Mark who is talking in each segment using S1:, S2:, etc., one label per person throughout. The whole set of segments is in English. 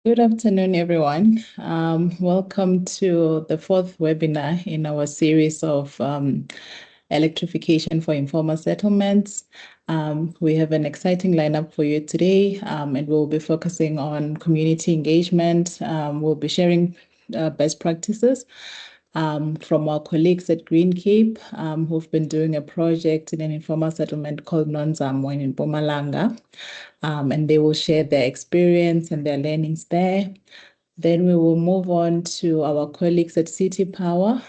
S1: Good afternoon, everyone. Welcome to the fourth webinar in our series of electrification for informal settlements. We have an exciting lineup for you today, and we'll be focusing on community engagement. We'll be sharing best practices from our colleagues at Green Cape, who've been doing a project in an informal settlement called Nonzamo in Mpumalanga. And they will share their experience and their learnings there. Then we will move on to our colleagues at City Power,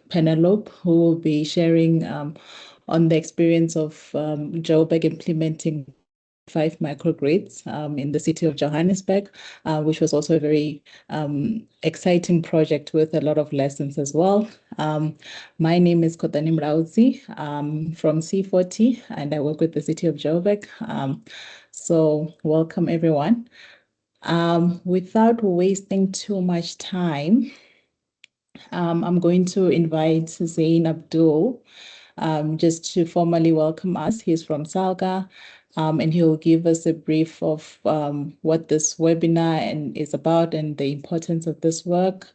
S1: Penelope, who will be sharing on the experience of Joburg implementing 5 microgrids in the city of Johannesburg, which was also a very exciting project with a lot of lessons as well. My name is Kotani Mrauzi from C40, and I work with the city of Joburg. So welcome, everyone. Without wasting too much time, I'm going to invite Zain Abdul just to formally welcome us. He's from Salga, and he'll give us a brief of what this webinar is about and the importance of this work.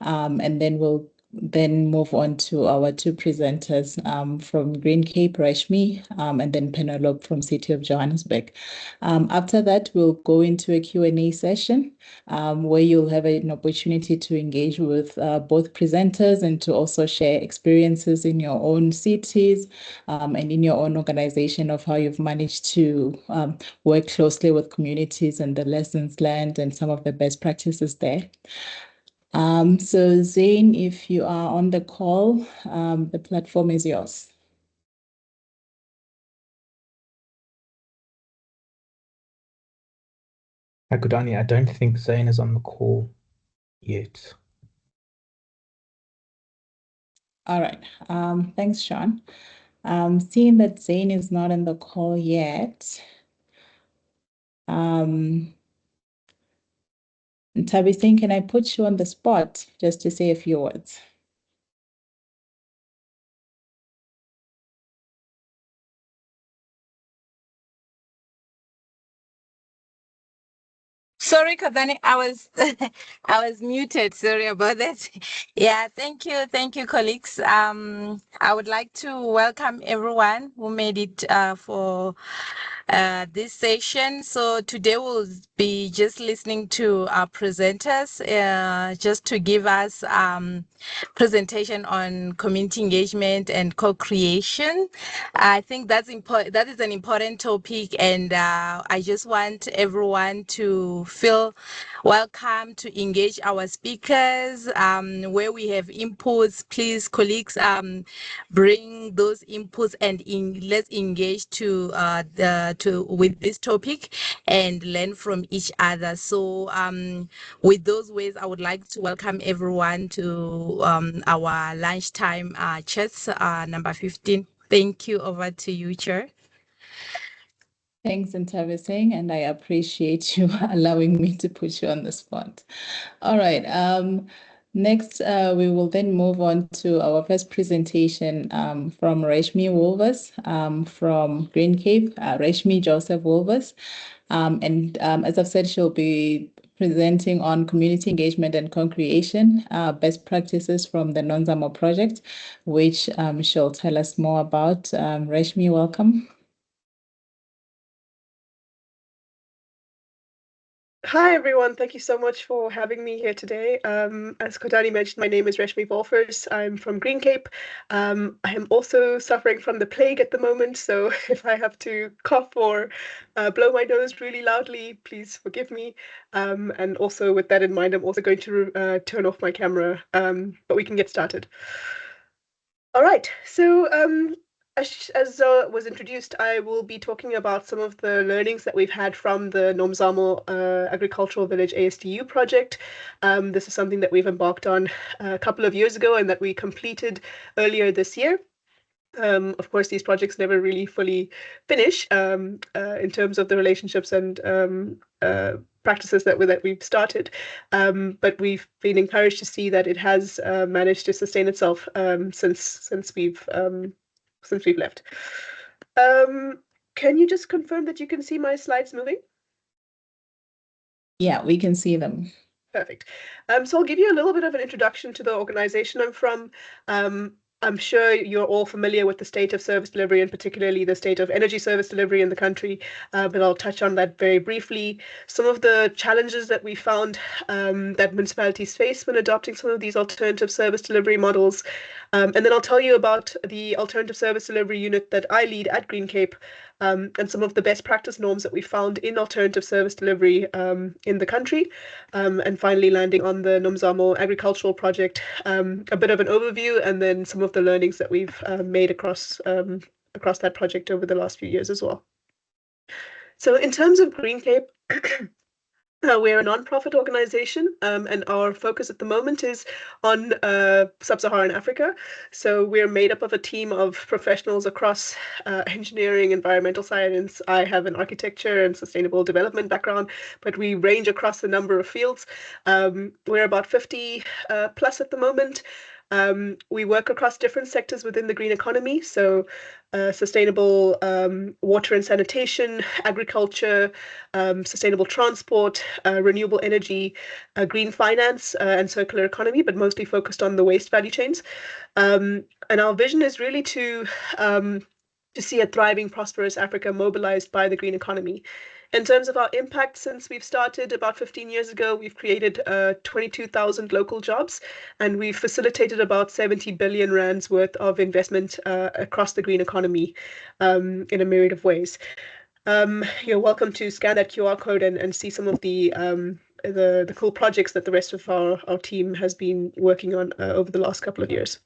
S1: And then we'll move on to our two presenters from Green Cape, Rashmi, and then Penelope from City of Johannesburg. After that, we'll go into a Q&A session where you'll have an opportunity to engage with both presenters and to also share experiences in your own cities and in your own organization of how you've managed to work closely with communities and the lessons learned and some of the best practices there. So Zain, if you are on the call, the platform is yours.
S2: Hi, Kudani. I don't think Zain is on the call yet.
S1: All right. Thanks, Sean. Seeing that Zain is not on the call yet, Tabitha, can I put you on the spot just to say a few words?
S3: Sorry, Kadani, I was I was muted. Sorry about that. Yeah, thank you, colleagues. I would like to welcome everyone who made it for this session. So today we'll be just listening to our presenters, just to give us presentation on community engagement and co-creation. I think that's important. That is an important topic, and I just want everyone to feel welcome to engage our speakers. Where we have inputs, please, colleagues, bring those inputs and let's engage with this topic and learn from each other. So, with those ways, I would like to welcome everyone to our lunchtime chats number 15. Thank you. Over to you, Chair.
S1: Thanks, Ntavasing, and I appreciate you allowing me to put you on the spot. All right. Next, we will then move on to our first presentation from Rashmi Wolvers from Green Cape, Rashmi Joseph Wolvers. And as I've said, she'll be presenting on community engagement and co-creation, best practices from the Nonzamo project, which she'll tell us more about. Rashmi, welcome.
S4: Hi, everyone. Thank you so much for having me here today. As Kodani mentioned, my name is Rashmi Wolfers. I'm from Green Cape. I am also suffering from the plague at the moment, so if I have to cough or blow my nose really loudly, please forgive me. And also with that in mind, I'm also going to turn off my camera, but we can get started. All right, so as was introduced, I will be talking about some of the learnings that we've had from the Nomzamo Agricultural Village ASTU project. This is something that we've embarked on a couple of years ago and that we completed earlier this year. Of course, these projects never really fully finish in terms of the relationships and practices that we've started, but we've been encouraged to see that it has managed to sustain itself since we've left. Can you just confirm that you can see my slides moving?
S1: Yeah, we can see them.
S4: Perfect. So I'll give you a little bit of an introduction to the organization I'm from. I'm sure you're all familiar with the state of service delivery, and particularly the state of energy service delivery in the country, but I'll touch on that very briefly. Some of the challenges that we found that municipalities face when adopting some of these alternative service delivery models. And then I'll tell you about the alternative service delivery unit that I lead at Green Cape, and some of the best practice norms that we found in alternative service delivery in the country. And finally landing on the Nomzamo agricultural project, a bit of an overview, and then some of the learnings that we've made across that project over the last few years as well. So in terms of Green Cape, we're a nonprofit organization, and our focus at the moment is on sub-Saharan Africa. So we're made up of a team of professionals across engineering, environmental science. I have an architecture and sustainable development background, but we range across a number of fields. We're about 50 plus at the moment. We work across different sectors within the green economy, so sustainable water and sanitation, agriculture, sustainable transport, renewable energy, green finance, and circular economy, but mostly focused on the waste value chains. And our vision is really to see a thriving, prosperous Africa mobilized by the green economy. In terms of our impact, since we've started about 15 years ago, we've created 22,000 local jobs, and we've facilitated about 70 billion rands worth of investment across the green economy in a myriad of ways. You're welcome to scan that QR code and see some of the cool projects that the rest of our team has been working on over the last couple of years.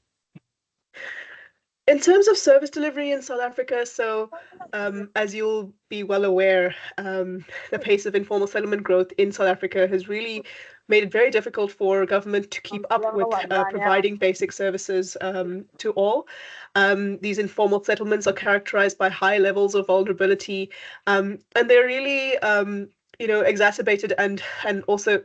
S4: In terms of service delivery in South Africa, so as you'll be well aware, the pace of informal settlement growth in South Africa has really made it very difficult for government to keep up with providing basic services to all. These informal settlements are characterized by high levels of vulnerability, and they're really exacerbated and also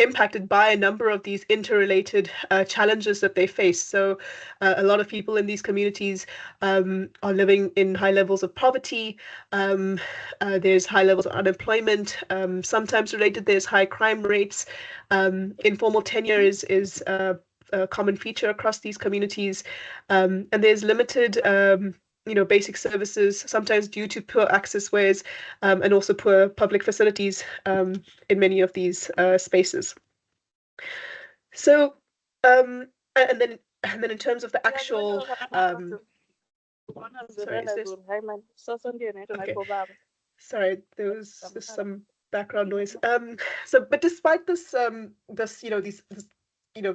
S4: impacted by a number of these interrelated challenges that they face. So a lot of people in these communities are living in high levels of poverty. There's high levels of unemployment. Sometimes related, there's high crime rates. Informal tenure is a common feature across these communities, and there's limited basic services, sometimes due to poor access ways, and also poor public facilities in many of these spaces. So, and then in terms of the actual, sorry, is this? Okay. Sorry, there's some background noise. But despite this,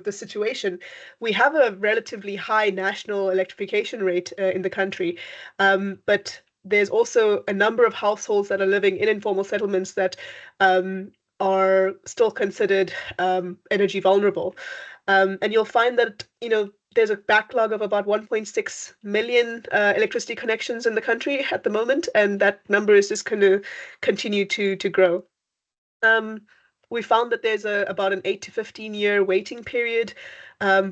S4: the situation, we have a relatively high national electrification rate in the country, but there's also a number of households that are living in informal settlements that are still considered energy vulnerable, and you'll find that there's a backlog of about 1.6 million electricity connections in the country at the moment, and that number is just going to continue to grow. We found that there's about an 8 to 15 year waiting period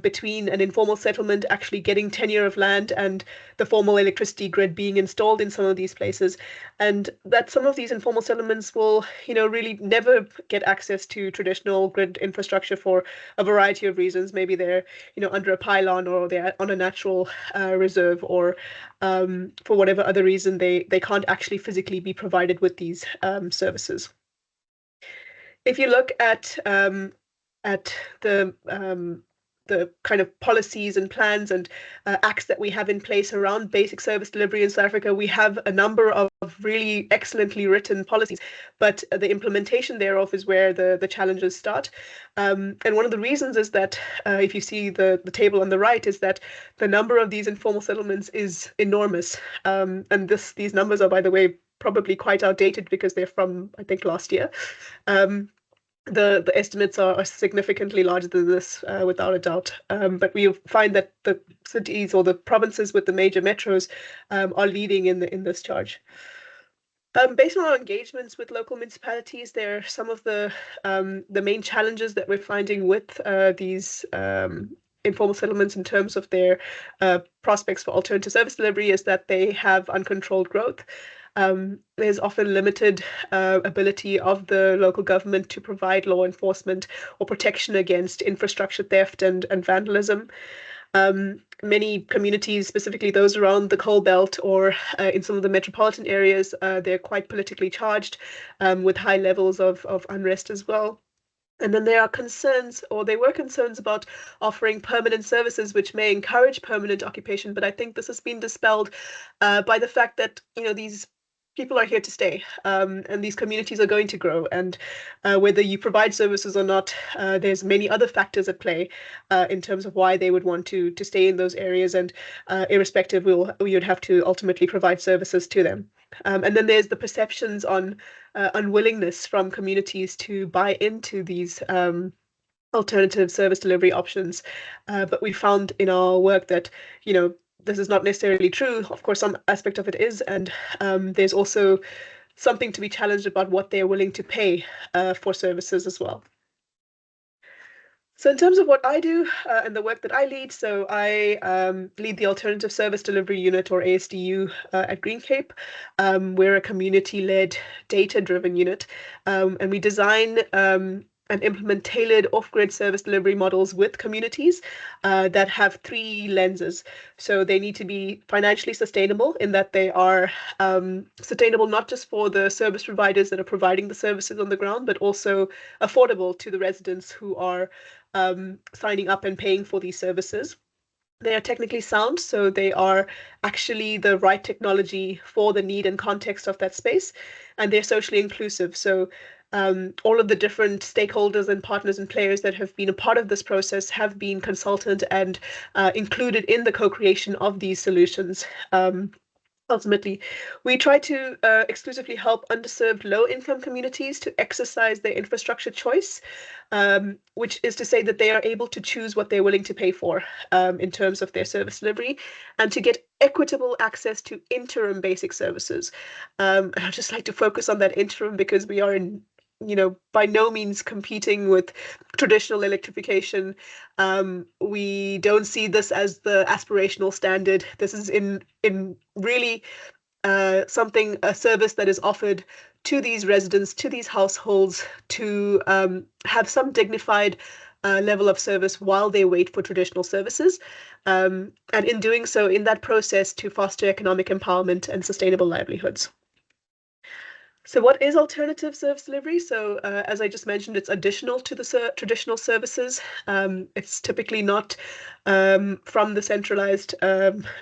S4: between an informal settlement actually getting tenure of land and the formal electricity grid being installed in some of these places, and that some of these informal settlements will really never get access to traditional grid infrastructure for a variety of reasons. Maybe they're under a pylon, or they're on a natural reserve, or for whatever other reason they can't actually physically be provided with these services. If you look at the kind of policies and plans and acts that we have in place around basic service delivery in South Africa, we have a number of really excellently written policies, but the implementation thereof is where the challenges start. And one of the reasons is that if you see the table on the right, is that the number of these informal settlements is enormous. And these numbers are, by the way, probably quite outdated because they're from, I think, last year. The estimates are significantly larger than this, without a doubt. But we find that the cities or the provinces with the major metros are leading in this charge. Based on our engagements with local municipalities, there are some of the main challenges that we're finding with these informal settlements in terms of their prospects for alternative service delivery is that they have uncontrolled growth. there's often limited ability of the local government to provide law enforcement or protection against infrastructure theft and vandalism. Many communities, specifically those around the coal belt or in some of the metropolitan areas, they're quite politically charged with high levels of unrest as well. And then there are concerns, or there were concerns about offering permanent services, which may encourage permanent occupation. But I think this has been dispelled by the fact that, you know, these people are here to stay, and these communities are going to grow. And whether you provide services or not, there's many other factors at play in terms of why they would want to stay in those areas. And irrespective, we would have to ultimately provide services to them. And then there's the perceptions on unwillingness from communities to buy into these alternative service delivery options. But we found in our work that, you know, this is not necessarily true. Of course, some aspect of it is, and there's also something to be challenged about what they're willing to pay for services as well. So in terms of what I do and the work that I lead, so I lead the Alternative Service Delivery Unit, or ASDU, at Green Cape. We're a community-led, data-driven unit, and we design and implement tailored off-grid service delivery models with communities that have three lenses. So they need to be financially sustainable in that they are sustainable not just for the service providers that are providing the services on the ground, but also affordable to the residents who are signing up and paying for these services. They are technically sound, so they are actually the right technology for the need and context of that space, and they're socially inclusive. So all of the different stakeholders and partners and players that have been a part of this process have been consulted and included in the co-creation of these solutions. Ultimately, we try to exclusively help underserved low-income communities to exercise their infrastructure choice, which is to say that they are able to choose what they're willing to pay for in terms of their service delivery, and to get equitable access to interim basic services. And I'd just like to focus on that interim because we are in, you know, by no means competing with traditional electrification. We don't see this as the aspirational standard. This is in really a service that is offered to these residents, to these households, to have some dignified level of service while they wait for traditional services. And in doing so, in that process, to foster economic empowerment and sustainable livelihoods. So what is alternative service delivery? So as I just mentioned, it's additional to the traditional services. It's typically not from the centralized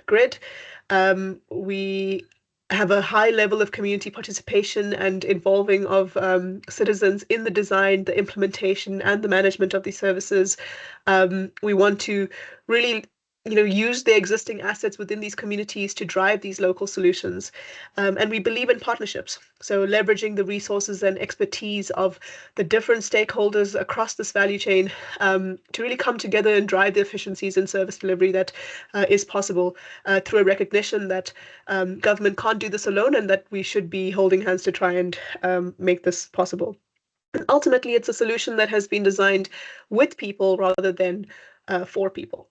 S4: grid. We have a high level of community participation and involving of citizens in the design, the implementation, and the management of these services. We want to really, you know, use the existing assets within these communities to drive these local solutions. And we believe in partnerships. So leveraging the resources and expertise of the different stakeholders across this value chain to really come together and drive the efficiencies in service delivery that is possible through a recognition that government can't do this alone and that we should be holding hands to try and make this possible. And ultimately, it's a solution that has been designed with people rather than for people.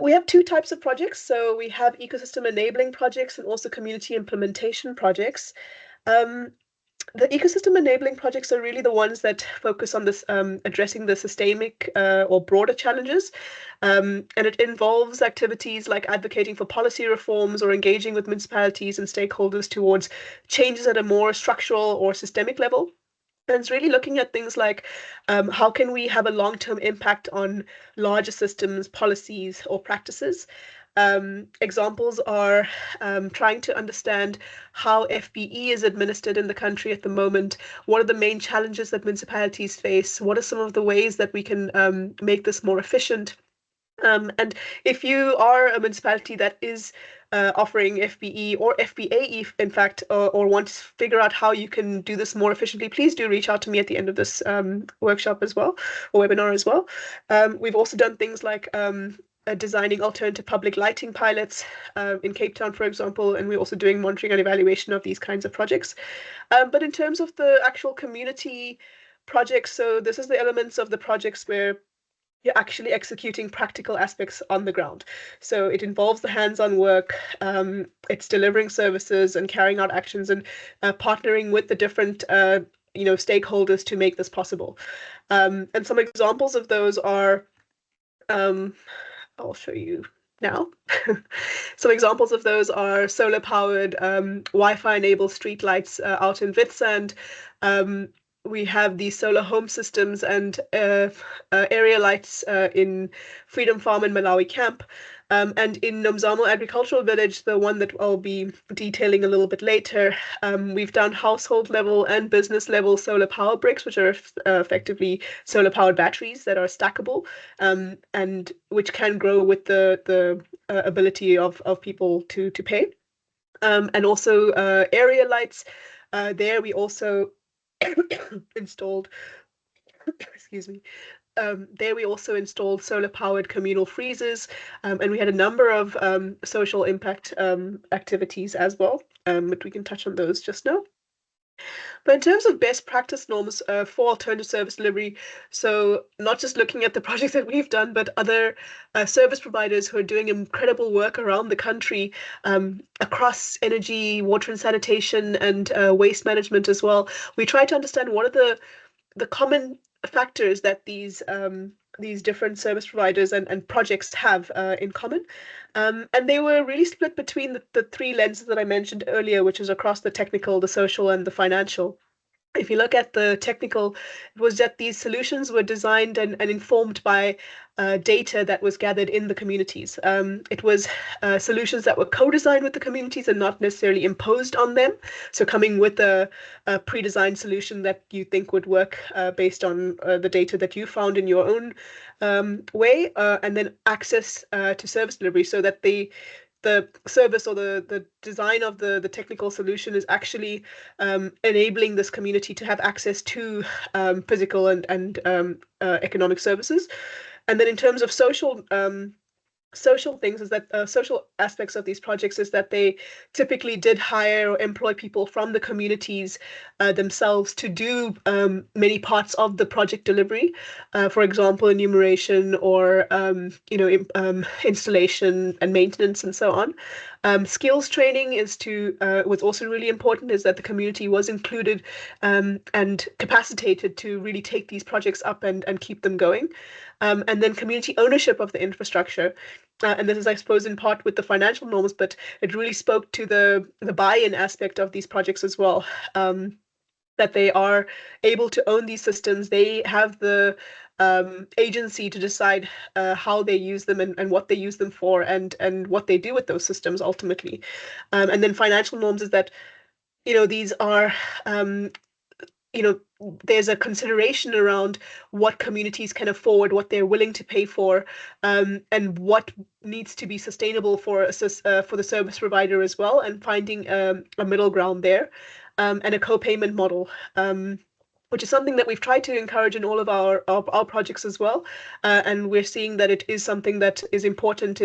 S4: We have two types of projects. So we have ecosystem enabling projects and also community implementation projects. The ecosystem enabling projects are really the ones that focus on this addressing the systemic or broader challenges. And it involves activities like advocating for policy reforms or engaging with municipalities and stakeholders towards changes at a more structural or systemic level. And it's really looking at things like how can we have a long-term impact on larger systems, policies, or practices. Examples are trying to understand how FBE is administered in the country at the moment. What are the main challenges that municipalities face? What are some of the ways that we can make this more efficient? And if you are a municipality that is offering FBE or FBA, in fact, or want to figure out how you can do this more efficiently, please do reach out to me at the end of this workshop as well, or webinar as well. We've also done things like designing alternative public lighting pilots in Cape Town, for example, and we're also doing monitoring and evaluation of these kinds of projects. But in terms of the actual community projects, so this is the elements of the projects where you're actually executing practical aspects on the ground. So it involves the hands-on work, it's delivering services and carrying out actions and partnering with the different stakeholders to make this possible. And some examples of those are, I'll show you now. Some examples of those are solar-powered Wi-Fi-enabled streetlights out in Witsand. We have these solar home systems and area lights in Freedom Farm in Malawi Camp. And in Nomzamo Agricultural Village, the one that I'll be detailing a little bit later, we've done household level and business level solar power bricks, which are effectively solar powered batteries that are stackable, and which can grow with the ability of people to pay. And also area lights. There we also installed, excuse me, there we also installed solar-powered communal freezers, and we had a number of social impact activities as well, but we can touch on those just now. But in terms of best practice norms for alternative service delivery, so not just looking at the projects that we've done, but other service providers who are doing incredible work around the country across energy, water and sanitation, and waste management as well. We try to understand what are the common factors that these different service providers and projects have in common. And they were really split between the three lenses that I mentioned earlier, which is across the technical, the social, and the financial. If you look at the technical, it was that these solutions were designed and informed by data that was gathered in the communities. It was solutions that were co-designed with the communities and not necessarily imposed on them. So coming with a pre-designed solution that you think would work based on the data that you found in your own way, and then access to service delivery so that the service or the design of the technical solution is actually enabling this community to have access to physical and economic services. And then in terms of social things is that social aspects of these projects is that they typically did hire or employ people from the communities themselves to do many parts of the project delivery. For example, enumeration or installation and maintenance and so on. Skills training was also really important, is that the community was included and capacitated to really take these projects up and keep them going. And then community ownership of the infrastructure. And this is, I suppose, in part with the financial norms, but it really spoke to the buy-in aspect of these projects as well. That they are able to own these systems. They have the agency to decide how they use them and what they use them for and what they do with those systems ultimately. And then financial norms is that, these are there's a consideration around what communities can afford, what they're willing to pay for, and what needs to be sustainable for the service provider as well, and finding a middle ground there, and a co-payment model. Which is something that we've tried to encourage in all of our projects as well, and we're seeing that it is something that is important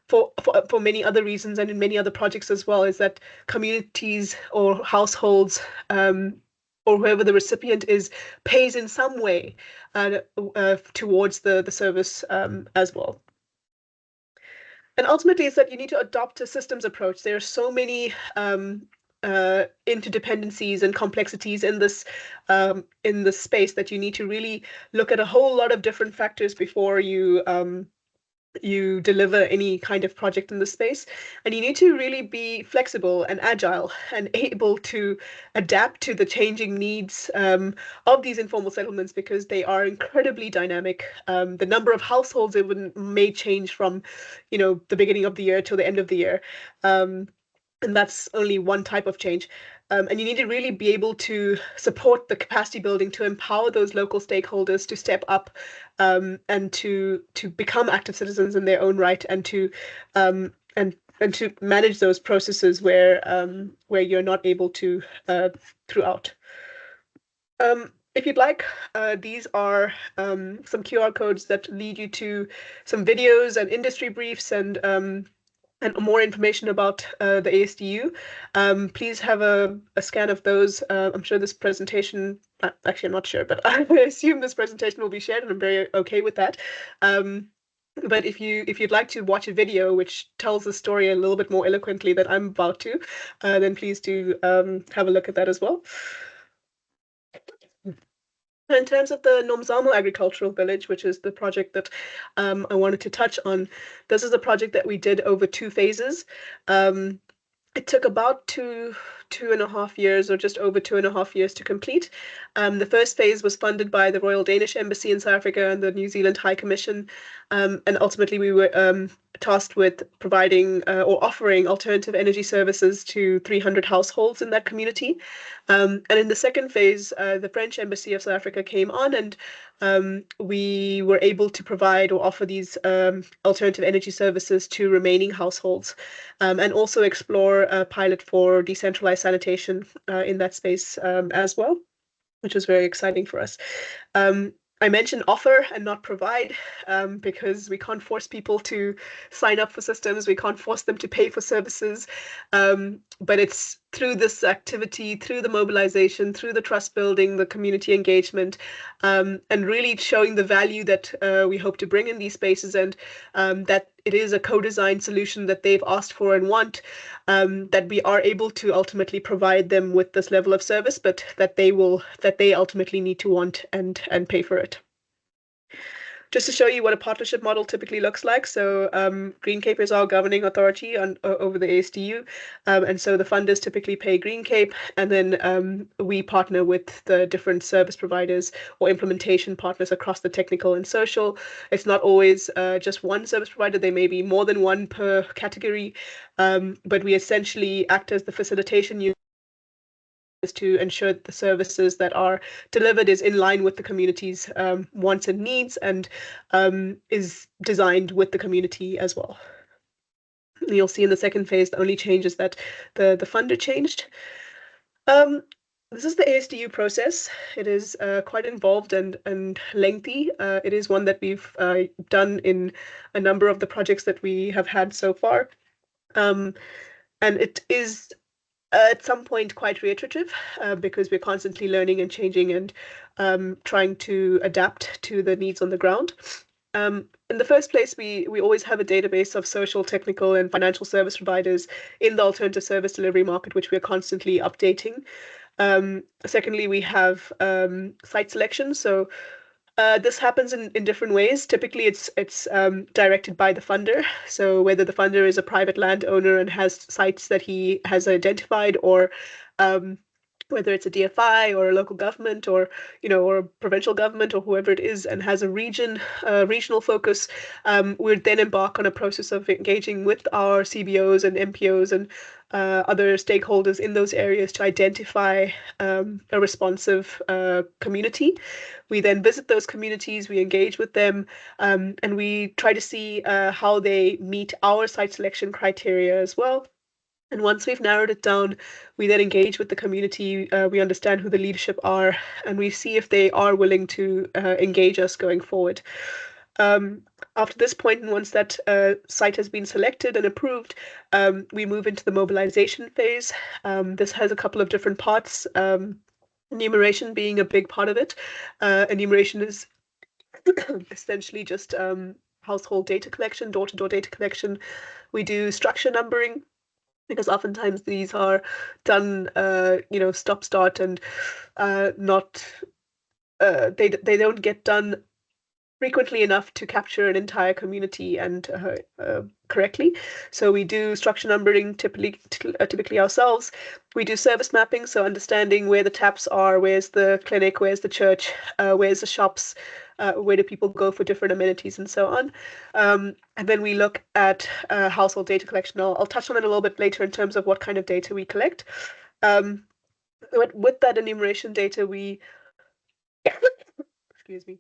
S4: for many other reasons and in many other projects as well. Is that communities or households or whoever the recipient is pays in some way towards the service as well. And ultimately, it's that you need to adopt a systems approach. There are so many interdependencies and complexities in this space that you need to really look at a whole lot of different factors before you deliver any kind of project in the space. And you need to really be flexible and agile and able to adapt to the changing needs of these informal settlements, because they are incredibly dynamic. The number of households even may change from, the beginning of the year till the end of the year. And that's only one type of change. And you need to really be able to support the capacity building to empower those local stakeholders to step up and to become active citizens in their own right, and to to manage those processes where you're not able to throughout. If you'd like, these are some QR codes that lead you to some videos and industry briefs and and more information about the ASDU, please have a scan of those. I'm sure this presentation, actually, I'm not sure, but I assume this presentation will be shared, and I'm very okay with that. But if you'd like to watch a video which tells the story a little bit more eloquently than I'm about to, then please do have a look at that as well. In terms of the Nomzamo Agricultural Village, which is the project that I wanted to touch on, this is a project that we did over 2 phases. It took about two and a half years, or just over 2.5 years, to complete. The first phase was funded by the Royal Danish Embassy in South Africa and the New Zealand High Commission, and ultimately we were tasked with providing or offering alternative energy services to 300 households in that community. And in the second phase, the French Embassy of South Africa came on, and we were able to provide or offer these alternative energy services to remaining households, and also explore a pilot for decentralized sanitation in that space as well, which was very exciting for us. I mentioned offer and not provide, because we can't force people to sign up for systems. We can't force them to pay for services. But it's through this activity, through the mobilization, through the trust building, the community engagement, and really showing the value that we hope to bring in these spaces, and that it is a co-designed solution that they've asked for and want, that we are able to ultimately provide them with this level of service, but that they ultimately need to want and pay for it. Just to show you what a partnership model typically looks like. So Green Cape is our governing authority over the ASDU. And so the funders typically pay Green Cape, and then we partner with the different service providers or implementation partners across the technical and social. It's not always just one service provider. There may be more than one per category, but we essentially act as the facilitation unit to ensure that the services that are delivered is in line with the community's wants and needs, and is designed with the community as well. You'll see in the second phase, the only change is that the funder changed. This is the ASDU process. It is quite involved and lengthy. It is one that we've done in a number of the projects that we have had so far. And it is at some point quite reiterative, because we're constantly learning and changing and trying to adapt to the needs on the ground. In the first place, we always have a database of social, technical, and financial service providers in the alternative service delivery market, which we're constantly updating. Secondly, we have site selection. So this happens in different ways. Typically, it's directed by the funder. So whether the funder is a private landowner and has sites that he has identified, or whether it's a DFI or a local government, or or a provincial government, or whoever it is, and has a regional focus, we then embark on a process of engaging with our CBOs and MPOs and other stakeholders in those areas to identify a responsive community. We then visit those communities, we engage with them, and we try to see how they meet our site selection criteria as well. And once we've narrowed it down, we then engage with the community. We understand who the leadership are, and we see if they are willing to engage us going forward. After this point, and once that site has been selected and approved, we move into the mobilization phase. This has a couple of different parts, enumeration being a big part of it. Enumeration is essentially just household data collection, door-to-door data collection. We do structure numbering, because oftentimes these are done, stop start, and not they don't get done frequently enough to capture an entire community and correctly. So we do structure numbering typically ourselves. We do service mapping, so understanding where the taps are, where's the clinic, where's the church, where's the shops, where do people go for different amenities, and so on. And then we look at household data collection. I'll touch on it a little bit later in terms of what kind of data we collect. With that enumeration data, we excuse me,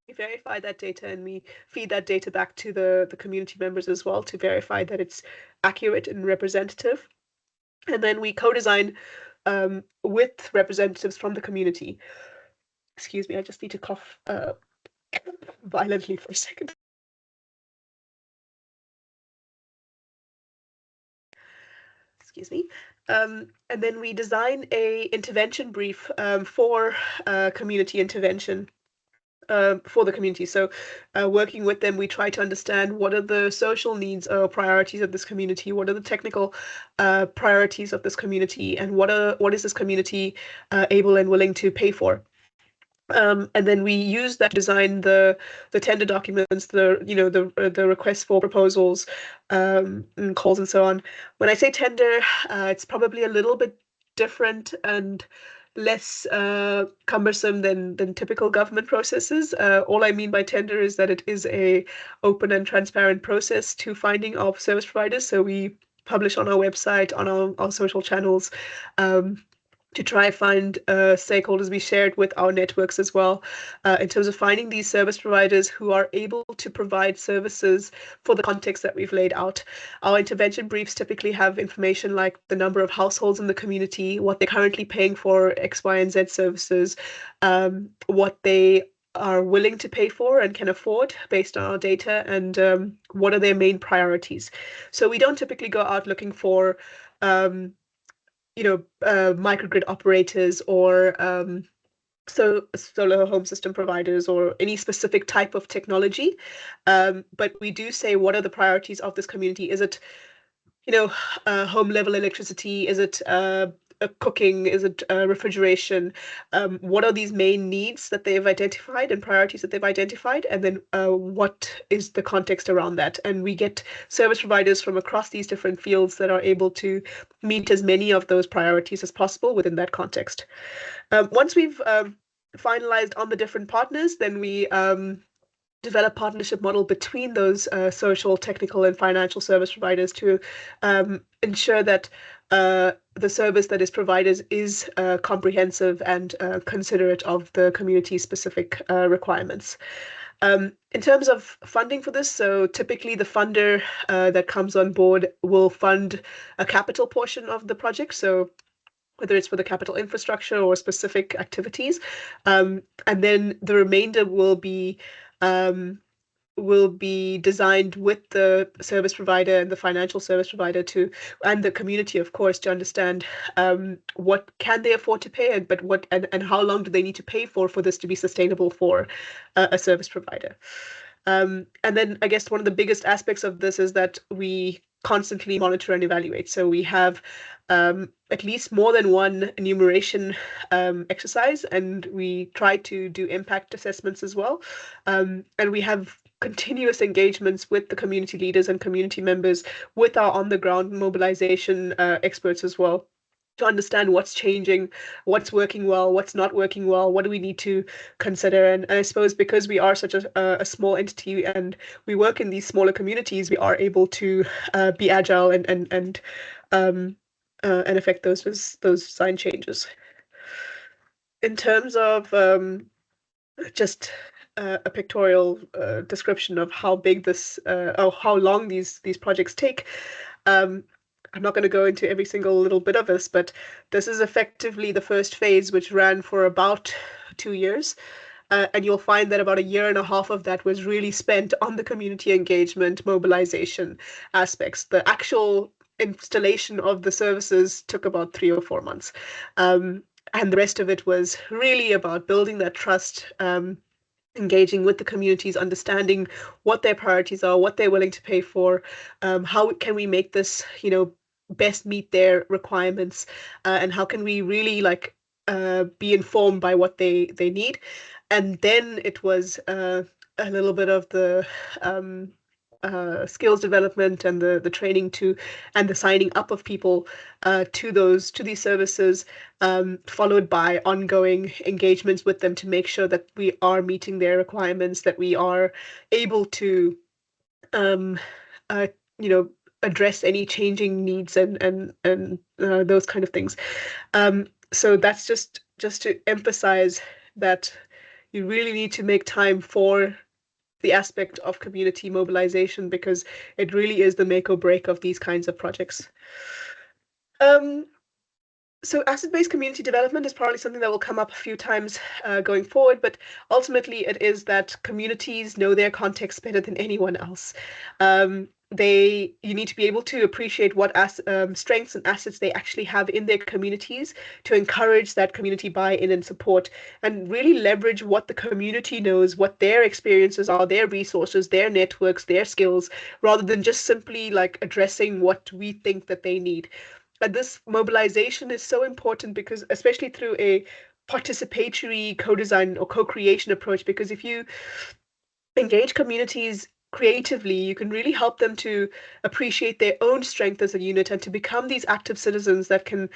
S4: we verify that data, and we feed that data back to the community members as well to verify that it's accurate and representative. And then we co-design with representatives from the community. Excuse me, I just need to cough violently for a second. excuse me. And then we design a intervention brief for community intervention. For the community. So working with them, we try to understand what are the social needs or priorities of this community, what are the technical priorities of this community, and what is this community able and willing to pay for. And then we use that to design the tender documents, the requests for proposals, and calls and so on. When I say tender, it's probably a little bit different and less cumbersome than typical government processes. All I mean by tender is that it is a open and transparent process to finding of service providers. So we publish on our website, on our social channels, to try find stakeholders. We shared with our networks as well in terms of finding these service providers who are able to provide services for the context that we've laid out. Our intervention briefs typically have information like the number of households in the community, what they're currently paying for X, Y, and Z services, what they are willing to pay for and can afford based on our data, and what are their main priorities. So we don't typically go out looking for microgrid operators or solar home system providers or any specific type of technology. But we do say, what are the priorities of this community? Is it, home level electricity? Is it cooking? Is it refrigeration? What are these main needs that they've identified and priorities that they've identified? And then what is the context around that? And we get service providers from across these different fields that are able to meet as many of those priorities as possible within that context. Once we've finalized on the different partners, then we develop partnership model between those social, technical, and financial service providers to ensure that the service that is provided is comprehensive and considerate of the community-specific requirements. In terms of funding for this, so typically the funder that comes on board will fund a capital portion of the project. So whether it's for the capital infrastructure or specific activities, and then the remainder will be designed with the service provider and the financial service provider and the community, of course, to understand what can they afford to pay, and how long do they need to pay for this to be sustainable for a service provider. And then I guess one of the biggest aspects of this is that we constantly monitor and evaluate. So we have at least more than one enumeration exercise, and we try to do impact assessments as well. And we have continuous engagements with the community leaders and community members, with our on-the-ground mobilization experts as well, to understand what's changing, what's working well, what's not working well, what do we need to consider. And I suppose because we are such a small entity and we work in these smaller communities, we are able to be agile and affect those design changes. In terms of just a pictorial description of how big this or how long these projects take. I'm not going to go into every single little bit of this, but this is effectively the first phase, which ran for about 2 years. And you'll find that about 1.5 years of that was really spent on the community engagement, mobilization aspects. The actual installation of the services took about 3 or 4 months. And the rest of it was really about building that trust, engaging with the communities, understanding what their priorities are, what they're willing to pay for, how can we make this, best meet their requirements, and how can we really be informed by what they need. And then it was a little bit of the skills development and the training and the signing up of people to these services, followed by ongoing engagements with them to make sure that we are meeting their requirements, that we are able to address any changing needs and those kind of things. So that's just to emphasize that you really need to make time for the aspect of community mobilization, because it really is the make or break of these kinds of projects. So asset-based community development is probably something that will come up a few times going forward, but ultimately it is that communities know their context better than anyone else. you need to be able to appreciate what strengths and assets they actually have in their communities to encourage that community buy-in and support, and really leverage what the community knows, what their experiences are, their resources, their networks, their skills, rather than just simply like addressing what we think that they need. And this mobilization is so important because, especially through a participatory co-design or co-creation approach, because if you engage communities creatively, you can really help them to appreciate their own strength as a unit and to become these active citizens that can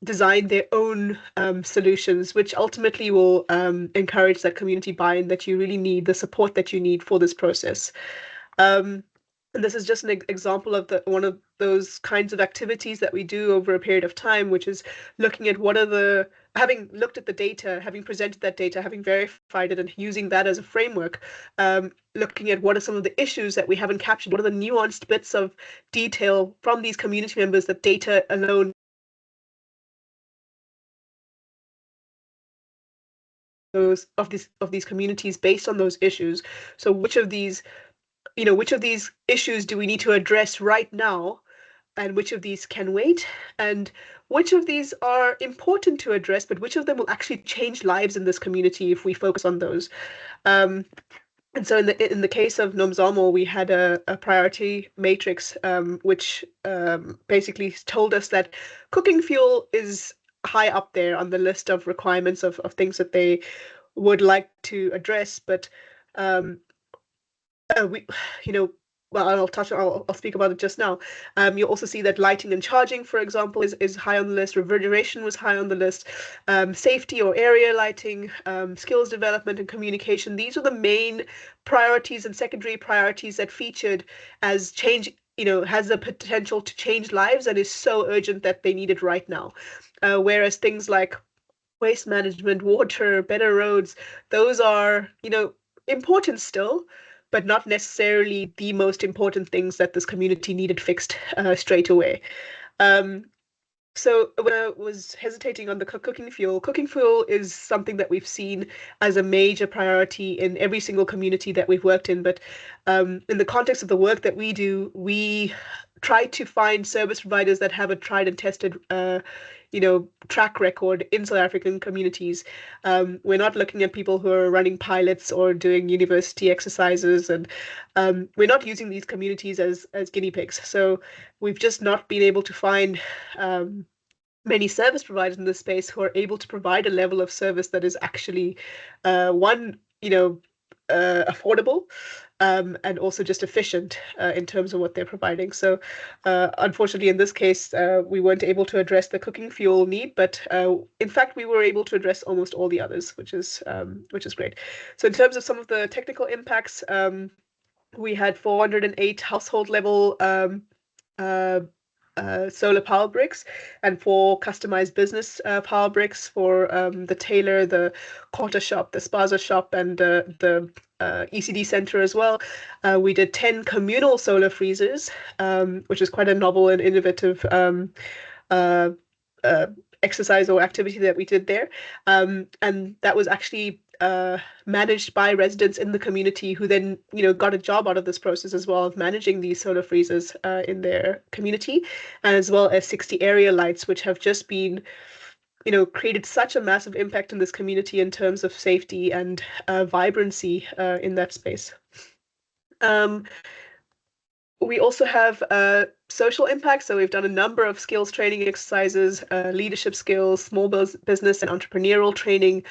S4: design their own solutions, which ultimately will encourage that community buy-in that you really need, the support that you need for this process. And this is just an example of one of those kinds of activities that we do over a period of time, which is looking at having looked at the data, having presented that data, having verified it, and using that as a framework, looking at what are some of the issues that we haven't captured, what are the nuanced bits of detail from these community members that data alone of these communities based on those issues. So which of these issues do we need to address right now, and which of these can wait, and which of these are important to address, but which of them will actually change lives in this community if we focus on those. And so in the case of Nomzamo, we had a priority matrix, which basically told us that cooking fuel is high up there on the list of requirements of things that they would like to address, but we, well, I'll speak about it just now. You'll also see that lighting and charging, for example, is high on the list. Refrigeration was high on the list. Safety or area lighting, skills development and communication. These are the main priorities and secondary priorities that featured as change, has the potential to change lives and is so urgent that they need it right now. Whereas things like waste management, water, better roads, those are, important still, but not necessarily the most important things that this community needed fixed straight away. So when I was hesitating on the cooking fuel is something that we've seen as a major priority in every single community that we've worked in. But in the context of the work that we do, we try to find service providers that have a tried and tested track record in South African communities. We're not looking at people who are running pilots or doing university exercises, and we're not using these communities as guinea pigs. So we've just not been able to find many service providers in this space who are able to provide a level of service that is actually affordable, and also just efficient in terms of what they're providing. So unfortunately, in this case, we weren't able to address the cooking fuel need, but in fact, we were able to address almost all the others, which is great. So in terms of some of the technical impacts, we had 408 household level solar power bricks and 4 customized business power bricks for the tailor, the quarter shop, the spaza shop, and the ECD center as well. We did 10 communal solar freezers, which is quite a novel and innovative exercise or activity that we did there. And that was actually managed by residents in the community who then, got a job out of this process as well of managing these solar freezers in their community, and as well as 60 area lights, which have just been, created such a massive impact in this community in terms of safety and vibrancy in that space. We also have social impact. So we've done a number of skills training exercises, leadership skills, small business and entrepreneurial training,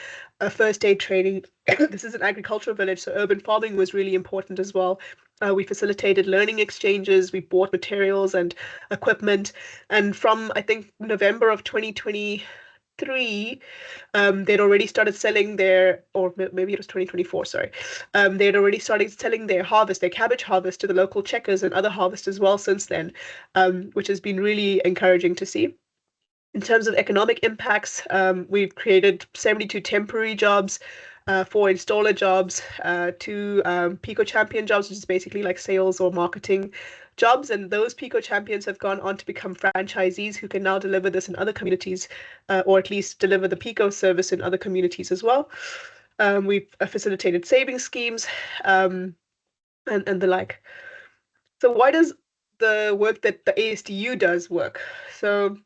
S4: first aid training. This is an agricultural village, so urban farming was really important as well. We facilitated learning exchanges, we bought materials and equipment. And from, I think, November of 2023, they'd already started selling or maybe it was 2024, sorry. They'd already started selling their cabbage harvest to the local checkers and other harvests as well since then, which has been really encouraging to see. In terms of economic impacts, we've created 72 temporary jobs, 4 installer jobs, 2 Pico Champion jobs, which is basically like sales or marketing jobs, and those Pico Champions have gone on to become franchisees who can now deliver this in other communities, or at least deliver the Pico service in other communities as well. We've facilitated saving schemes and the like. So why does the work that the ASTU does work? So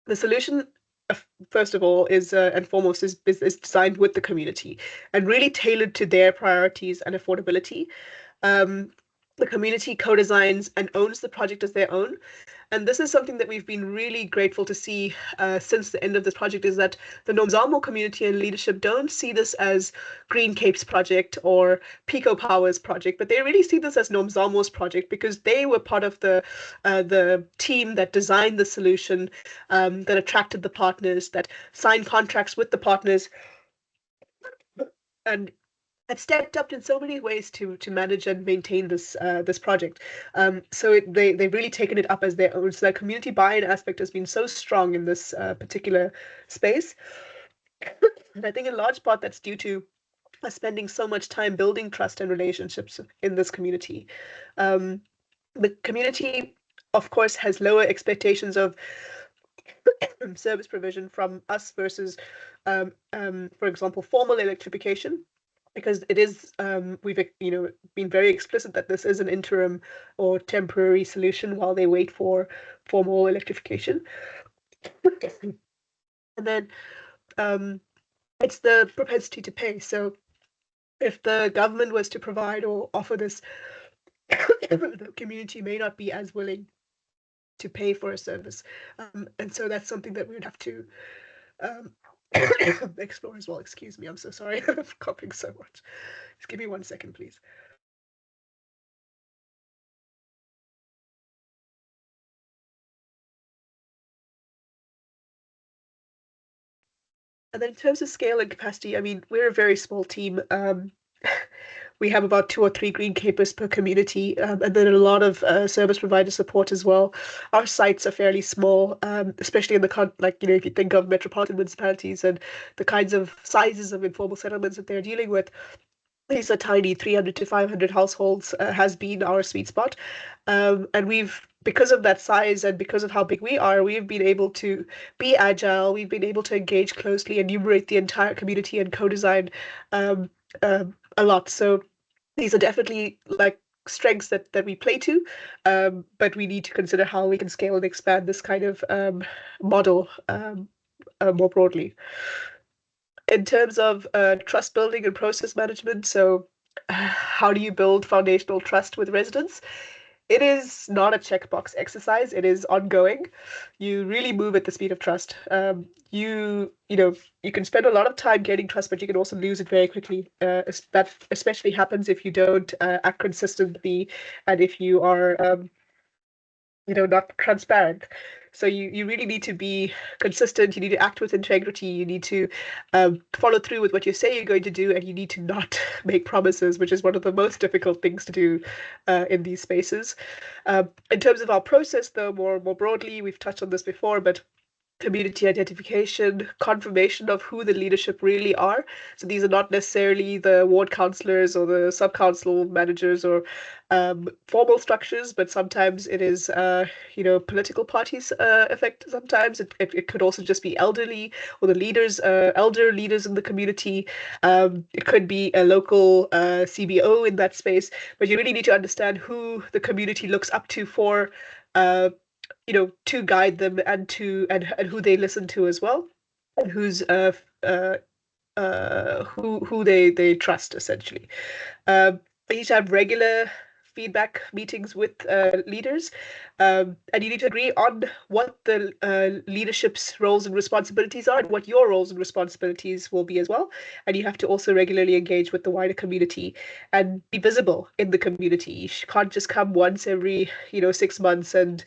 S4: the solution, first of all, is and foremost is designed with the community and really tailored to their priorities and affordability. The community co-designs and owns the project as their own. And this is something that we've been really grateful to see since the end of this project, is that the Nomzamo community and leadership don't see this as Green Cape's project or Pico Power's project, but they really see this as Nomzamo's project because they were part of the team that designed the solution, that attracted the partners, that signed contracts with the partners, and have stepped up in so many ways to manage and maintain this project. So they've really taken it up as their own. So that community buy-in aspect has been so strong in this particular space. And I think in large part that's due to us spending so much time building trust and relationships in this community. The community, of course, has lower expectations of service provision from us versus, for example, formal electrification, because it is, we've been very explicit that this is an interim or temporary solution while they wait for formal electrification. And then it's the propensity to pay. So if the government was to provide or offer this, the community may not be as willing to pay for a service. And so that's something that we would have to explore as well. Excuse me, I'm so sorry. I'm coughing so much. Just give me 1 second, please. And then in terms of scale and capacity, I mean, we're a very small team. We have about 2 or 3 green capers per community, and then a lot of service provider support as well. Our sites are fairly small, especially in the if you think of metropolitan municipalities and the kinds of sizes of informal settlements that they're dealing with. These are tiny, 300 to 500 households has been our sweet spot. And because of that size and because of how big we are, we've been able to be agile. We've been able to engage closely, enumerate the entire community and co-design a lot. So these are definitely like strengths that we play to, but we need to consider how we can scale and expand this kind of model more broadly. In terms of trust building and process management, so how do you build foundational trust with residents? It is not a checkbox exercise. It is ongoing. You really move at the speed of trust. You can spend a lot of time gaining trust, but you can also lose it very quickly. That especially happens if you don't act consistently and if you are not transparent. So you really need to be consistent. You need to act with integrity. You need to follow through with what you say you're going to do, and you need to not make promises, which is one of the most difficult things to do in these spaces. In terms of our process, though, more broadly, we've touched on this before, but community identification, confirmation of who the leadership really are. So these are not necessarily the ward councillors or the sub-council managers or formal structures, but sometimes it is, political parties affect. Sometimes it could also just be elderly or the leaders, elder leaders in the community. It could be a local CBO in that space, but you really need to understand who the community looks up to for to guide them and who they listen to as well, and who they trust essentially. I need to have regular feedback meetings with leaders, and you need to agree on what the leadership's roles and responsibilities are and what your roles and responsibilities will be as well. And you have to also regularly engage with the wider community and be visible in the community. You can't just come once every 6 months and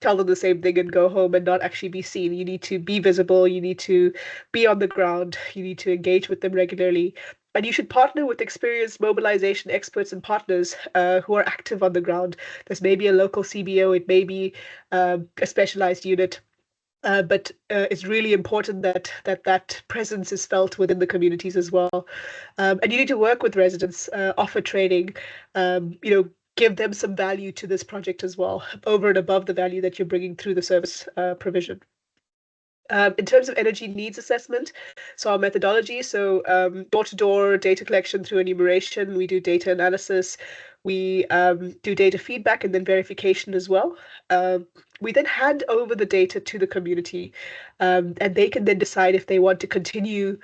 S4: tell them the same thing and go home and not actually be seen. You need to be visible. You need to be on the ground. You need to engage with them regularly. And you should partner with experienced mobilization experts and partners who are active on the ground. There's maybe a local CBO, it may be a specialized unit. But it's really important that presence is felt within the communities as well. And you need to work with residents, offer training, give them some value to this project as well, over and above the value that you're bringing through the service provision. In terms of energy needs assessment, so our methodology, so door-to-door data collection through enumeration, we do data analysis, we do data feedback and then verification as well. We then hand over the data to the community, and they can then decide if they want to continue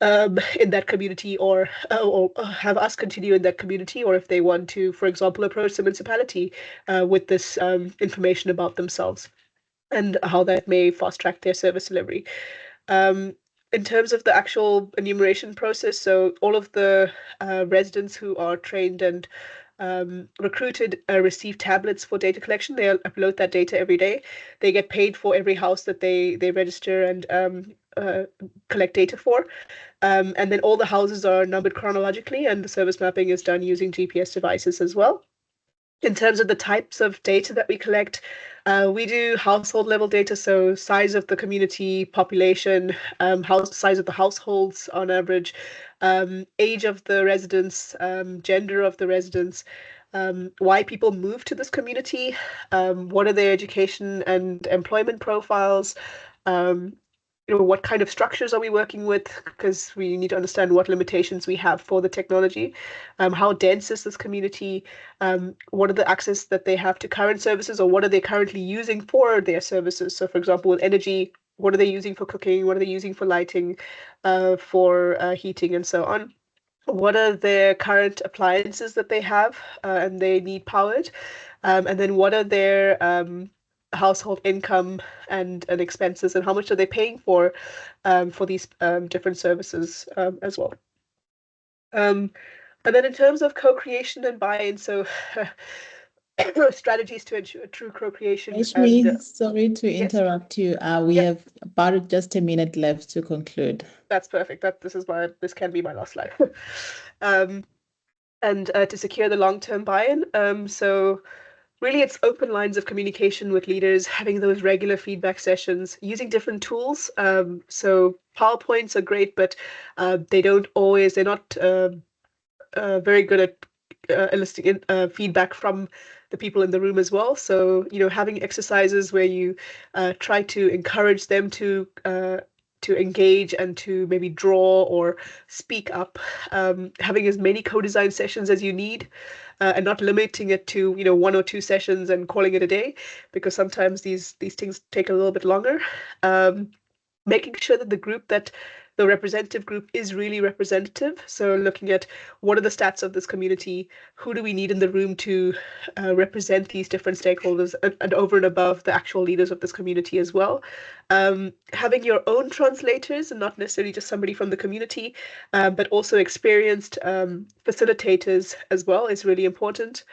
S4: in that community or have us continue in that community, or if they want to, for example, approach the municipality with this information about themselves and how that may fast track their service delivery. In terms of the actual enumeration process, so all of the residents who are trained and recruited receive tablets for data collection. They upload that data every day. They get paid for every house that they register and collect data for. And then all the houses are numbered chronologically, and the service mapping is done using GPS devices as well. In terms of the types of data that we collect, we do household level data, so size of the community, population, size of the households on average, age of the residents, gender of the residents, why people move to this community, what are their education and employment profiles, what kind of structures are we working with, because we need to understand what limitations we have for the technology, how dense is this community, what are the access that they have to current services, or what are they currently using for their services. So for example, with energy, what are they using for cooking, what are they using for lighting, for heating, and so on. What are their current appliances that they have and they need powered, and then what are their household income and expenses, and how much are they paying for these different services as well. And then in terms of co-creation and buy-in, so strategies to ensure true co-creation.
S1: Rashmi, sorry to
S4: yes?
S1: interrupt you. We have about just a minute left to conclude.
S4: That's perfect. This can be my last slide. And to secure the long-term buy-in, so really, it's open lines of communication with leaders, having those regular feedback sessions, using different tools. So PowerPoints are great, but they're not very good at eliciting feedback from the people in the room as well. So, having exercises where you try to encourage them to engage and to maybe draw or speak up, having as many co-design sessions as you need, and not limiting it to 1 or 2 sessions and calling it a day, because sometimes these things take a little bit longer. Making sure that the representative group is really representative. So looking at what are the stats of this community, who do we need in the room to represent these different stakeholders, and over and above the actual leaders of this community as well. Having your own translators and not necessarily just somebody from the community, but also experienced facilitators as well is really important.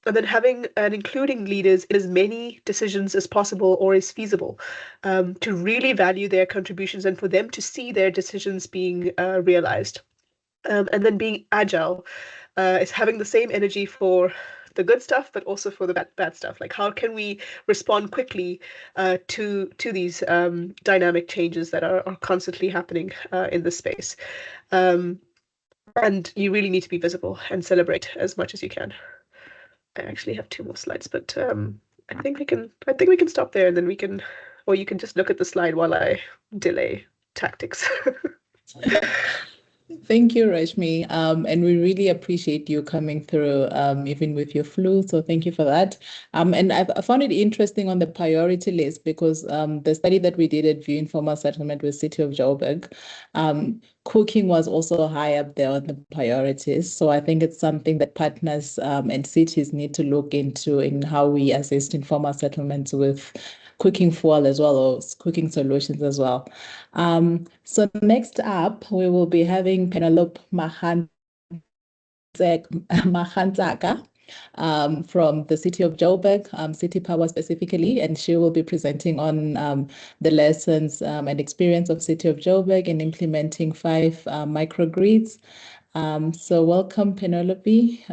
S4: And then having and including leaders in as many decisions as possible or is feasible, to really value their contributions and for them to see their decisions being realized. And then being agile is having the same energy for the good stuff, but also for the bad stuff. Like, how can we respond quickly to these dynamic changes that are constantly happening in this space? And you really need to be visible and celebrate as much as you can. I actually have 2 more slides, but I think we can stop there, and then or you can just look at the slide while I delay tactics.
S1: Thank you, Rashmi. And we really appreciate you coming through, even with your flu. So thank you for that. And I found it interesting on the priority list, because the study that we did at View Informal Settlement with City of Joburg, cooking was also high up there on the priorities. So I think it's something that partners and cities need to look into in how we assist informal settlements with cooking fuel as well, or cooking solutions as well. So next up, we will be having Penelope Mahantsaka from the City of Joburg, City Power specifically, and she will be presenting on the lessons and experience of City of Joburg in implementing 5 microgrids. So welcome, Penelope.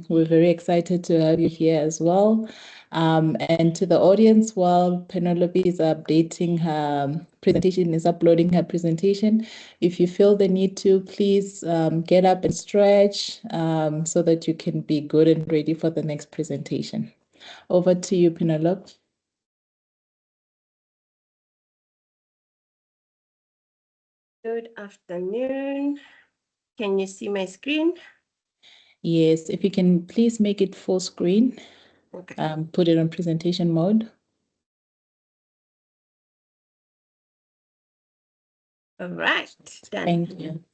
S1: We're very excited to have you here as well. And to the audience, while Penelope is updating her presentation, is uploading her presentation, if you feel the need to, please get up and stretch so that you can be good and ready for the next presentation. Over to you, Penelope.
S5: Good afternoon. Can you see my screen?
S1: Yes, if you can please make it full screen,
S5: Okay.
S1: put it on presentation mode.
S5: All right, done.
S1: Thank you.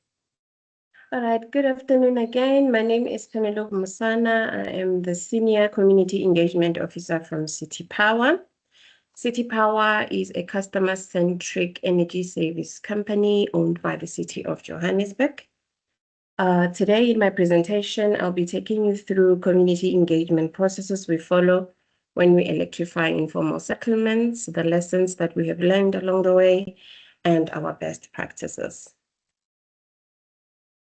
S5: All right, good afternoon again. My name is Penelope Musana. I am the Senior Community Engagement Officer from City Power. City Power is a customer-centric energy service company owned by the City of Johannesburg. Today in my presentation, I'll be taking you through community engagement processes we follow when we electrify informal settlements, the lessons that we have learned along the way, and our best practices.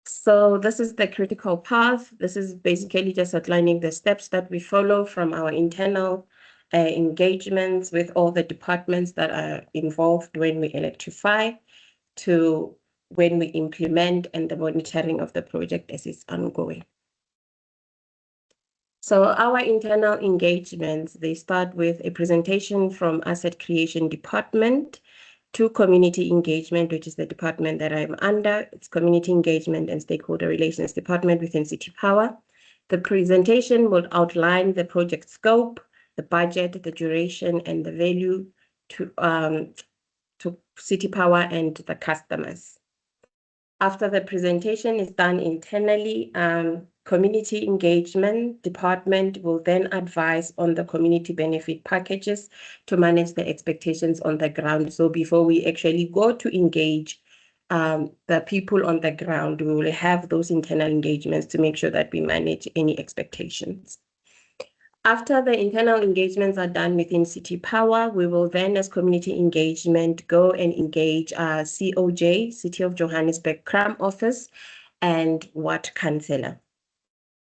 S5: So this is the critical path. This is basically just outlining the steps that we follow from our internal engagements with all the departments that are involved when we electrify to when we implement and the monitoring of the project as it's ongoing. So our internal engagements, they start with a presentation from Asset Creation Department to Community Engagement, which is the department that I'm under. It's Community Engagement and Stakeholder Relations Department within City Power. The presentation will outline the project scope, the budget, the duration, and the value to City Power and the customers. After the presentation is done internally, Community Engagement Department will then advise on the community benefit packages to manage the expectations on the ground. So before we actually go to engage the people on the ground, we will have those internal engagements to make sure that we manage any expectations. After the internal engagements are done within City Power, we will then, as community engagement, go and engage COJ, City of Johannesburg CRAM office, and Ward Councillor.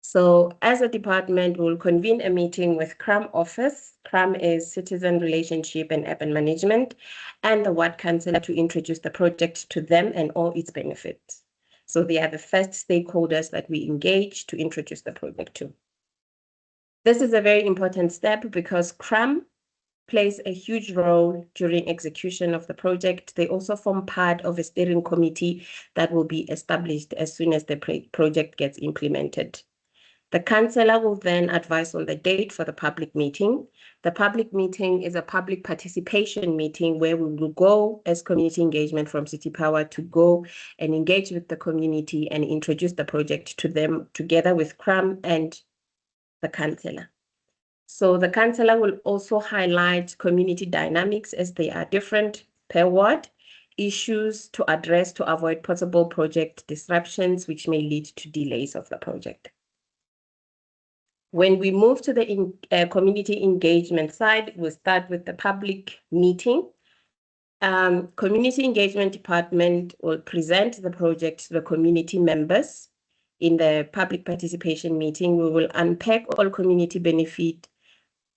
S5: So as a department, we'll convene a meeting with CRAM office. CRAM is Citizen Relationship and Urban Management, and the Ward Councillor to introduce the project to them and all its benefits. So they are the first stakeholders that we engage to introduce the project to. This is a very important step because CRAM plays a huge role during execution of the project. They also form part of a steering committee that will be established as soon as the project gets implemented. The councillor will then advise on the date for the public meeting. The public meeting is a public participation meeting where we will go as community engagement from City Power to go and engage with the community and introduce the project to them together with CRAM and the councillor. So the councillor will also highlight community dynamics as they are different per ward, issues to address to avoid possible project disruptions, which may lead to delays of the project. When we move to the community engagement side, we'll start with the public meeting. Community engagement department will present the project to the community members. In the public participation meeting, we will unpack all community benefit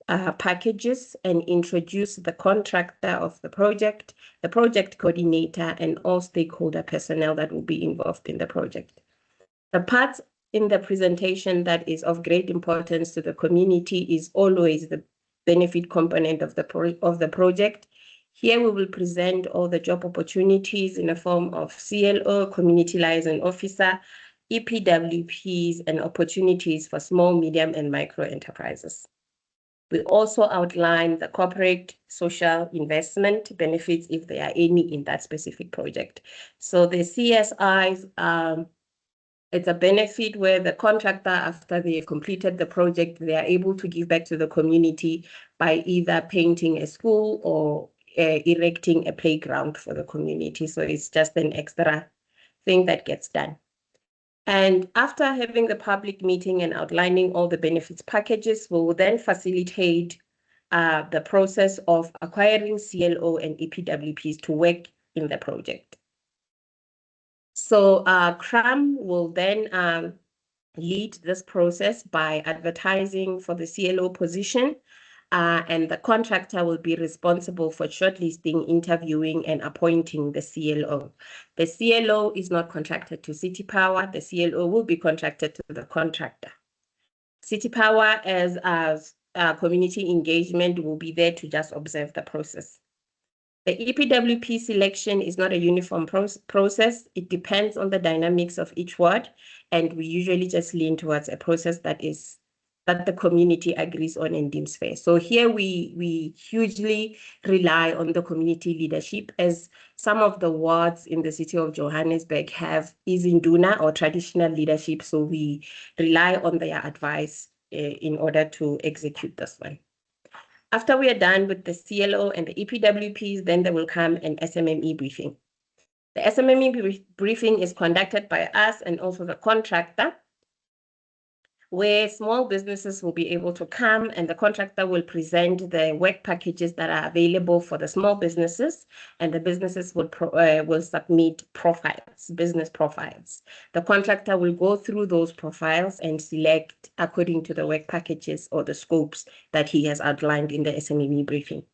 S5: packages and introduce the contractor of the project coordinator, and all stakeholder personnel that will be involved in the project. The part in the presentation that is of great importance to the community is always the benefit component of the project. Here we will present all the job opportunities in the form of CLO, community liaison officer, EPWPs, and opportunities for small, medium, and micro enterprises. We also outline the corporate social investment benefits, if there are any, in that specific project. So the CSIs, it's a benefit where the contractor, after they have completed the project, they are able to give back to the community by either painting a school or erecting a playground for the community. So it's just an extra thing that gets done. And after having the public meeting and outlining all the benefits packages, we will then facilitate the process of acquiring CLO and EPWPs to work in the project. So CRAM will then lead this process by advertising for the CLO position, and the contractor will be responsible for shortlisting, interviewing, and appointing the CLO. The CLO is not contracted to City Power. The CLO will be contracted to the contractor. City Power, as community engagement, will be there to just observe the process. The EPWP selection is not a uniform process. It depends on the dynamics of each ward, and we usually just lean towards a process that the community agrees on and deems fair. So here we hugely rely on the community leadership, as some of the wards in the city of Johannesburg have izinduna or traditional leadership. So we rely on their advice in order to execute this one. After we are done with the CLO and the EPWPs, then there will come an SMME briefing. The SMME briefing is conducted by us and also the contractor, where small businesses will be able to come and the contractor will present the work packages that are available for the small businesses, and the businesses will submit profiles, business profiles. The contractor will go through those profiles and select according to the work packages or the scopes that he has outlined in the SMME briefing.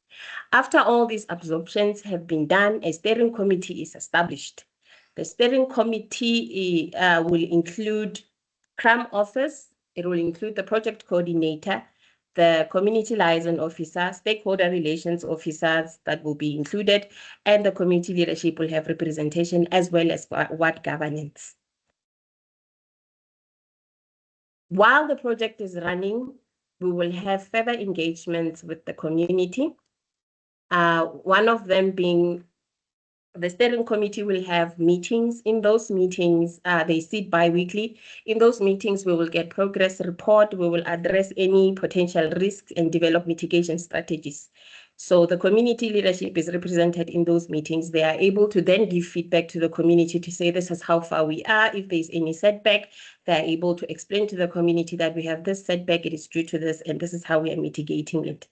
S5: After all these absorptions have been done, a steering committee is established. The steering committee will include CRAM office. It will include the project coordinator, the community liaison officer, stakeholder relations officers that will be included, and the community leadership will have representation as well as ward governance. While the project is running, we will have further engagements with the community. One of them being the steering committee will have meetings. In those meetings, they sit bi-weekly. In those meetings, we will get progress report. We will address any potential risks and develop mitigation strategies. So the community leadership is represented in those meetings. They are able to then give feedback to the community to say, this is how far we are. If there's any setback, they're able to explain to the community that we have this setback, it is due to this, and this is how we are mitigating it.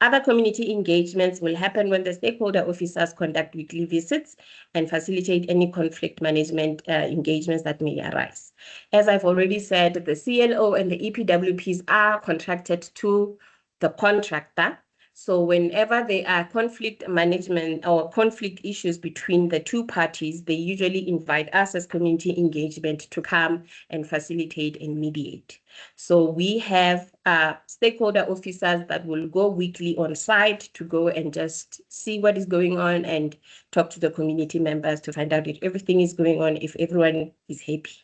S5: Other community engagements will happen when the stakeholder officers conduct weekly visits and facilitate any conflict management engagements that may arise. As I've already said, the CLO and the EPWPs are contracted to the contractor. So whenever there are conflict management or conflict issues between the two parties, they usually invite us as community engagement to come and facilitate and mediate. So we have stakeholder officers that will go weekly on site to go and just see what is going on and talk to the community members to find out if everything is going on, if everyone is happy.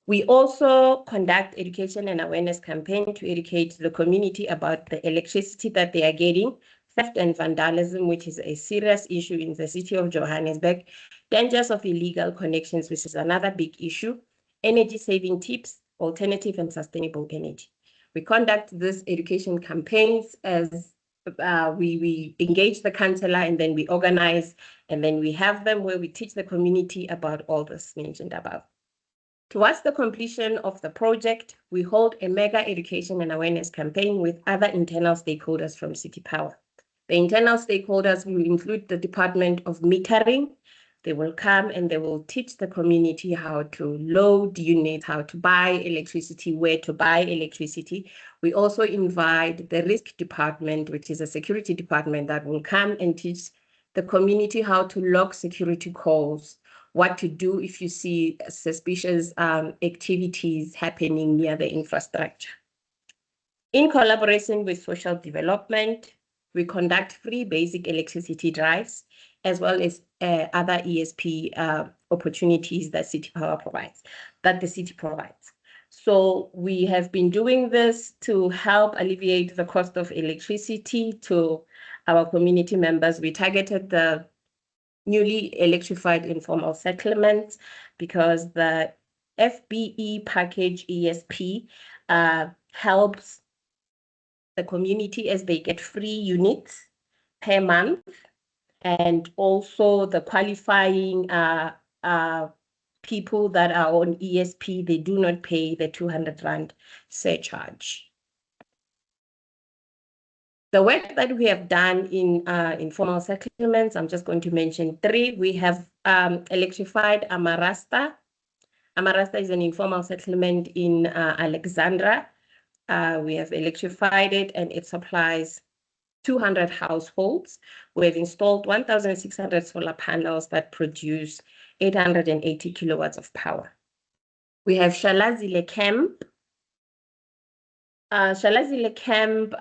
S5: We also conduct education and awareness campaign to educate the community about the electricity that they are getting, theft and vandalism, which is a serious issue in the city of Johannesburg, dangers of illegal connections, which is another big issue, energy saving tips, alternative and sustainable energy. We conduct these education campaigns as we engage the councillor, and then we organize, and then we have them where we teach the community about all this mentioned above. Towards the completion of the project, we hold a mega education and awareness campaign with other internal stakeholders from City Power. The internal stakeholders will include the Department of Metering. They will come and they will teach the community how to load units, how to buy electricity, where to buy electricity. We also invite the Risk Department, which is a security department, that will come and teach the community how to log security calls, what to do if you see suspicious activities happening near the infrastructure. In collaboration with social development, we conduct free basic electricity drives, as well as other ESP opportunities that the city provides. So we have been doing this to help alleviate the cost of electricity to our community members. We targeted the newly electrified informal settlements because the FBE package ESP helps the community as they get free units per month, and also the qualifying people that are on ESP, they do not pay the 200 Rand surcharge. The work that we have done in informal settlements, I'm just going to mention 3. We have electrified Amarasta. Amarasta is an informal settlement in Alexandra. We have electrified it and it supplies 200 households. We have installed 1,600 solar panels that produce 880 kilowatts of power. We have Shalazile Camp. Shalazile Camp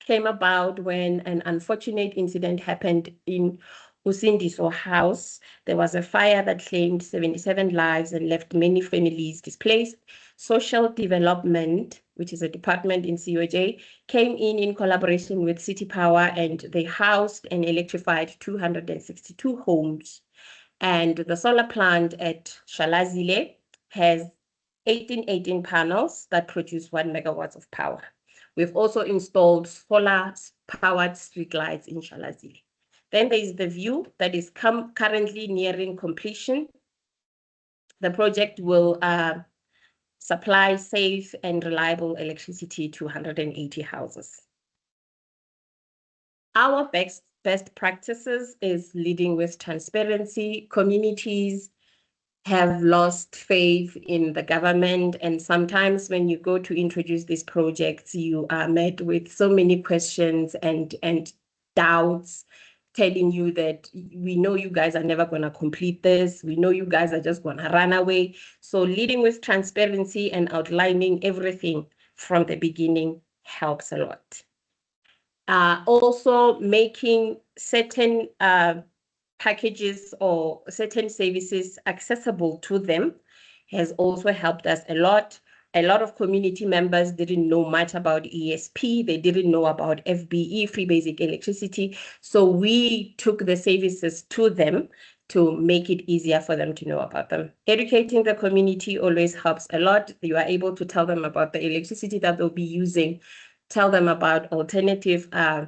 S5: came about when an unfortunate incident happened in Usindiso House. There was a fire that claimed 77 lives and left many families displaced. Social Development, which is a department in COJ, came in collaboration with City Power, and they housed and electrified 262 homes. And the solar plant at Shalazile has 18 panels that produce 1 megawatts of power. We've also installed solar-powered streetlights in Shalazile. Then there is the view that is currently nearing completion. The project will supply safe and reliable electricity to 180 houses. Our best practices is leading with transparency. Communities have lost faith in the government, and sometimes when you go to introduce these projects, you are met with so many questions and doubts, telling you that we know you guys are never going to complete this, we know you guys are just going to run away. So leading with transparency and outlining everything from the beginning helps a lot. Also making certain packages or certain services accessible to them has also helped us a lot. A lot of community members didn't know much about ESP. They didn't know about FBE, free basic electricity. So we took the services to them to make it easier for them to know about them. Educating the community always helps a lot. You are able to tell them about the electricity that they'll be using, tell them about alternative power,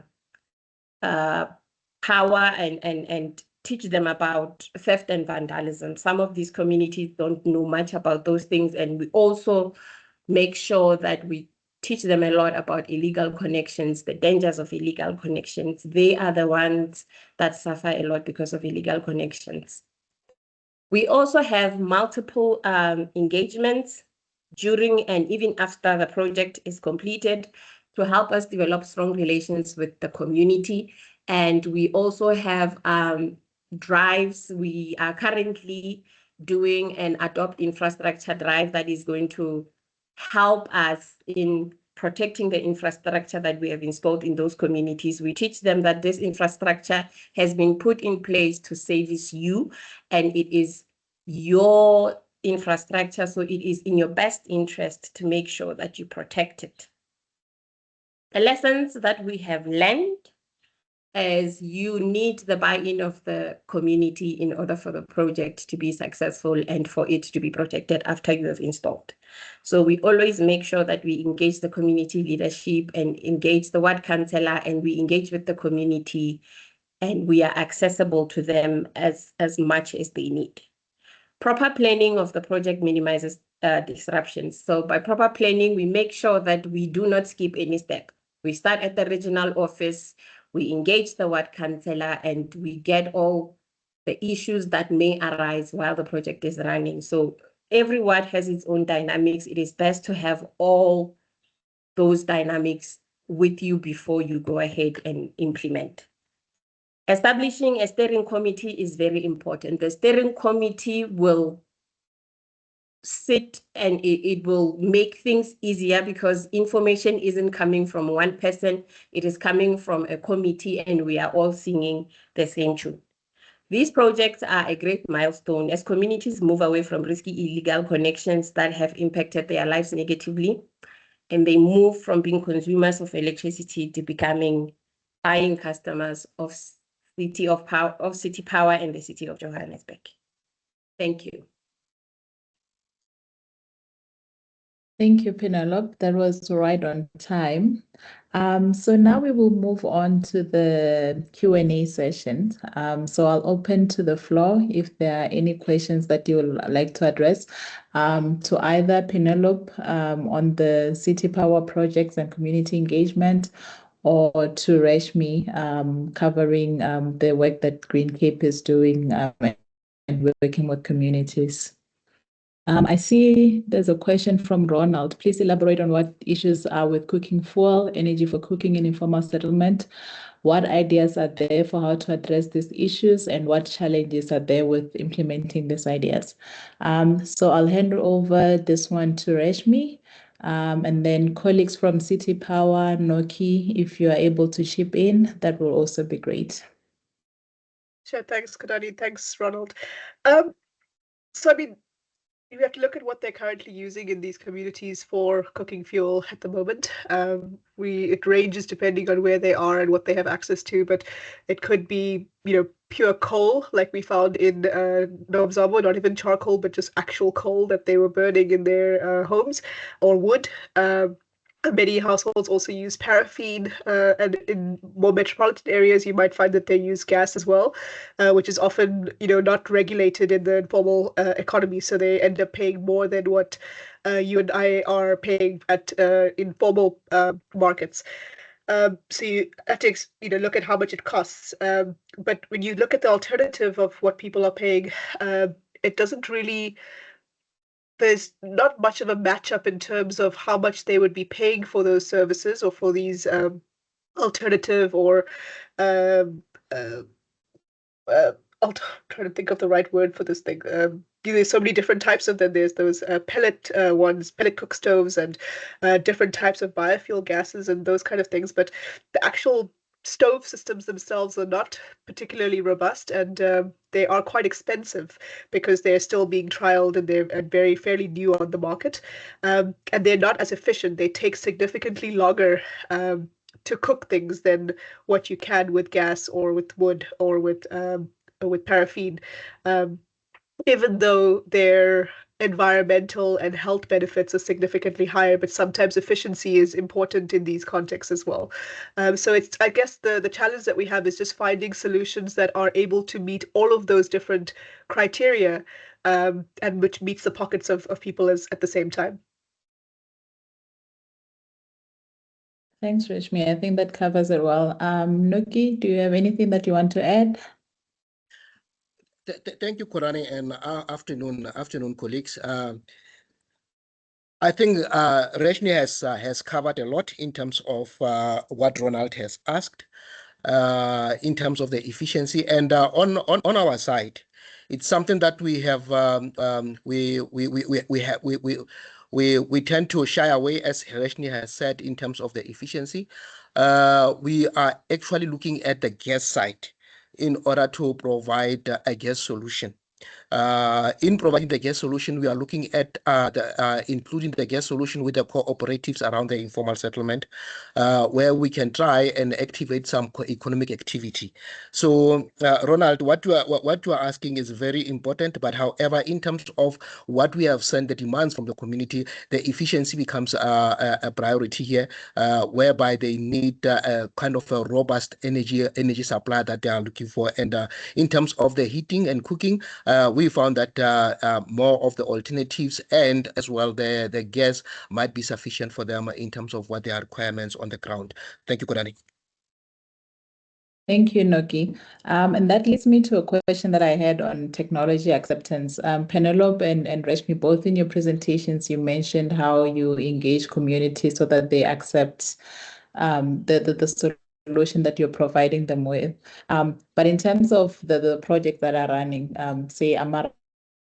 S5: and teach them about theft and vandalism. Some of these communities don't know much about those things, and we also make sure that we teach them a lot about illegal connections, the dangers of illegal connections. They are the ones that suffer a lot because of illegal connections. We also have multiple engagements during and even after the project is completed to help us develop strong relations with the community. And we also have drives. We are currently doing an adopt infrastructure drive that is going to help us in protecting the infrastructure that we have installed in those communities. We teach them that this infrastructure has been put in place to service you, and it is your infrastructure, so it is in your best interest to make sure that you protect it. The lessons that we have learned is you need the buy-in of the community in order for the project to be successful and for it to be protected after you have installed. So we always make sure that we engage the community leadership and engage the ward councillor, and we engage with the community, and we are accessible to them as much as they need. Proper planning of the project minimizes disruptions. So by proper planning, we make sure that we do not skip any step. We start at the regional office, we engage the ward councillor, and we get all the issues that may arise while the project is running. So every ward has its own dynamics. It is best to have all those dynamics with you before you go ahead and implement. Establishing a steering committee is very important. The steering committee will sit and it will make things easier because information isn't coming from one person, it is coming from a committee, and we are all singing the same tune. These projects are a great milestone as communities move away from risky illegal connections that have impacted their lives negatively, and they move from being consumers of electricity to becoming buying customers of City Power and the City of Johannesburg. Thank you.
S1: Thank you, Penelope. That was right on time. So now we will move on to the Q&A session. So I'll open to the floor if there are any questions that you would like to address to either Penelope on the City Power projects and community engagement, or to Reshmi covering the work that Green Cape is doing and working with communities. I see there's a question from Ronald. Please elaborate on what issues are with cooking fuel, energy for cooking and informal settlement. What ideas are there for how to address these issues, and what challenges are there with implementing these ideas? So I'll hand over this one to Reshmi And then colleagues from City Power, Noki, if you are able to chip in, that will also be great.
S4: Sure, thanks, Kodani. Thanks, Ronald. So I mean, you have to look at what they're currently using in these communities for cooking fuel at the moment. It ranges depending on where they are and what they have access to, but it could be, pure coal, like we found in Nomzamo, not even charcoal, but just actual coal that they were burning in their homes, or wood. Many households also use paraffin, and in more metropolitan areas, you might find that they use gas as well, which is often, not regulated in the informal economy. So they end up paying more than what you and I are paying at informal markets. So you have to, look at how much it costs. But when you look at the alternative of what people are paying, it doesn't really there's not much of a matchup in terms of how much they would be paying for those services or for these alternative or um, uh, I'm trying to think of the right word for this thing. There's so many different types of them. There's those pellet ones, pellet cook stoves, and different types of biofuel gases and those kind of things. But the actual stove systems themselves are not particularly robust, and they are quite expensive because they're still being trialed and they're very fairly new on the market. And they're not as efficient. They take significantly longer to cook things than what you can with gas or with wood or with paraffin, um, even though their environmental and health benefits are significantly higher, but sometimes efficiency is important in these contexts as well. So it's, I guess, the challenge that we have is just finding solutions that are able to meet all of those different criteria, and which meets the pockets of people at the same time.
S1: Thanks, Rashmi. I think that covers it well. Noki, do you have anything that you want to add?
S6: Thank you, Korani, and afternoon, colleagues. I think Rashmi has covered a lot in terms of what Ronald has asked, in terms of the efficiency, and on our side, it's something that we have we tend to shy away, as Rashmi has said, in terms of the efficiency. We are actually looking at the gas side in order to provide a gas solution. In providing the gas solution, we are looking at including the gas solution with the cooperatives around the informal settlement, where we can try and activate some economic activity. So, Ronald, what you are asking is very important. But however, in terms of what we have sent the demands from the community, the efficiency becomes a priority here, whereby they need a kind of a robust energy supply that they are looking for. And in terms of the heating and cooking, we found that more of the alternatives and as well the gas might be sufficient for them in terms of what their requirements on the ground. Thank you, Kodani.
S1: Thank you, Noki. And that leads me to a question that I had on technology acceptance. Penelope and Rashmi, both in your presentations, you mentioned how you engage communities so that they accept the solution that you're providing them with. But in terms of the projects that are running, say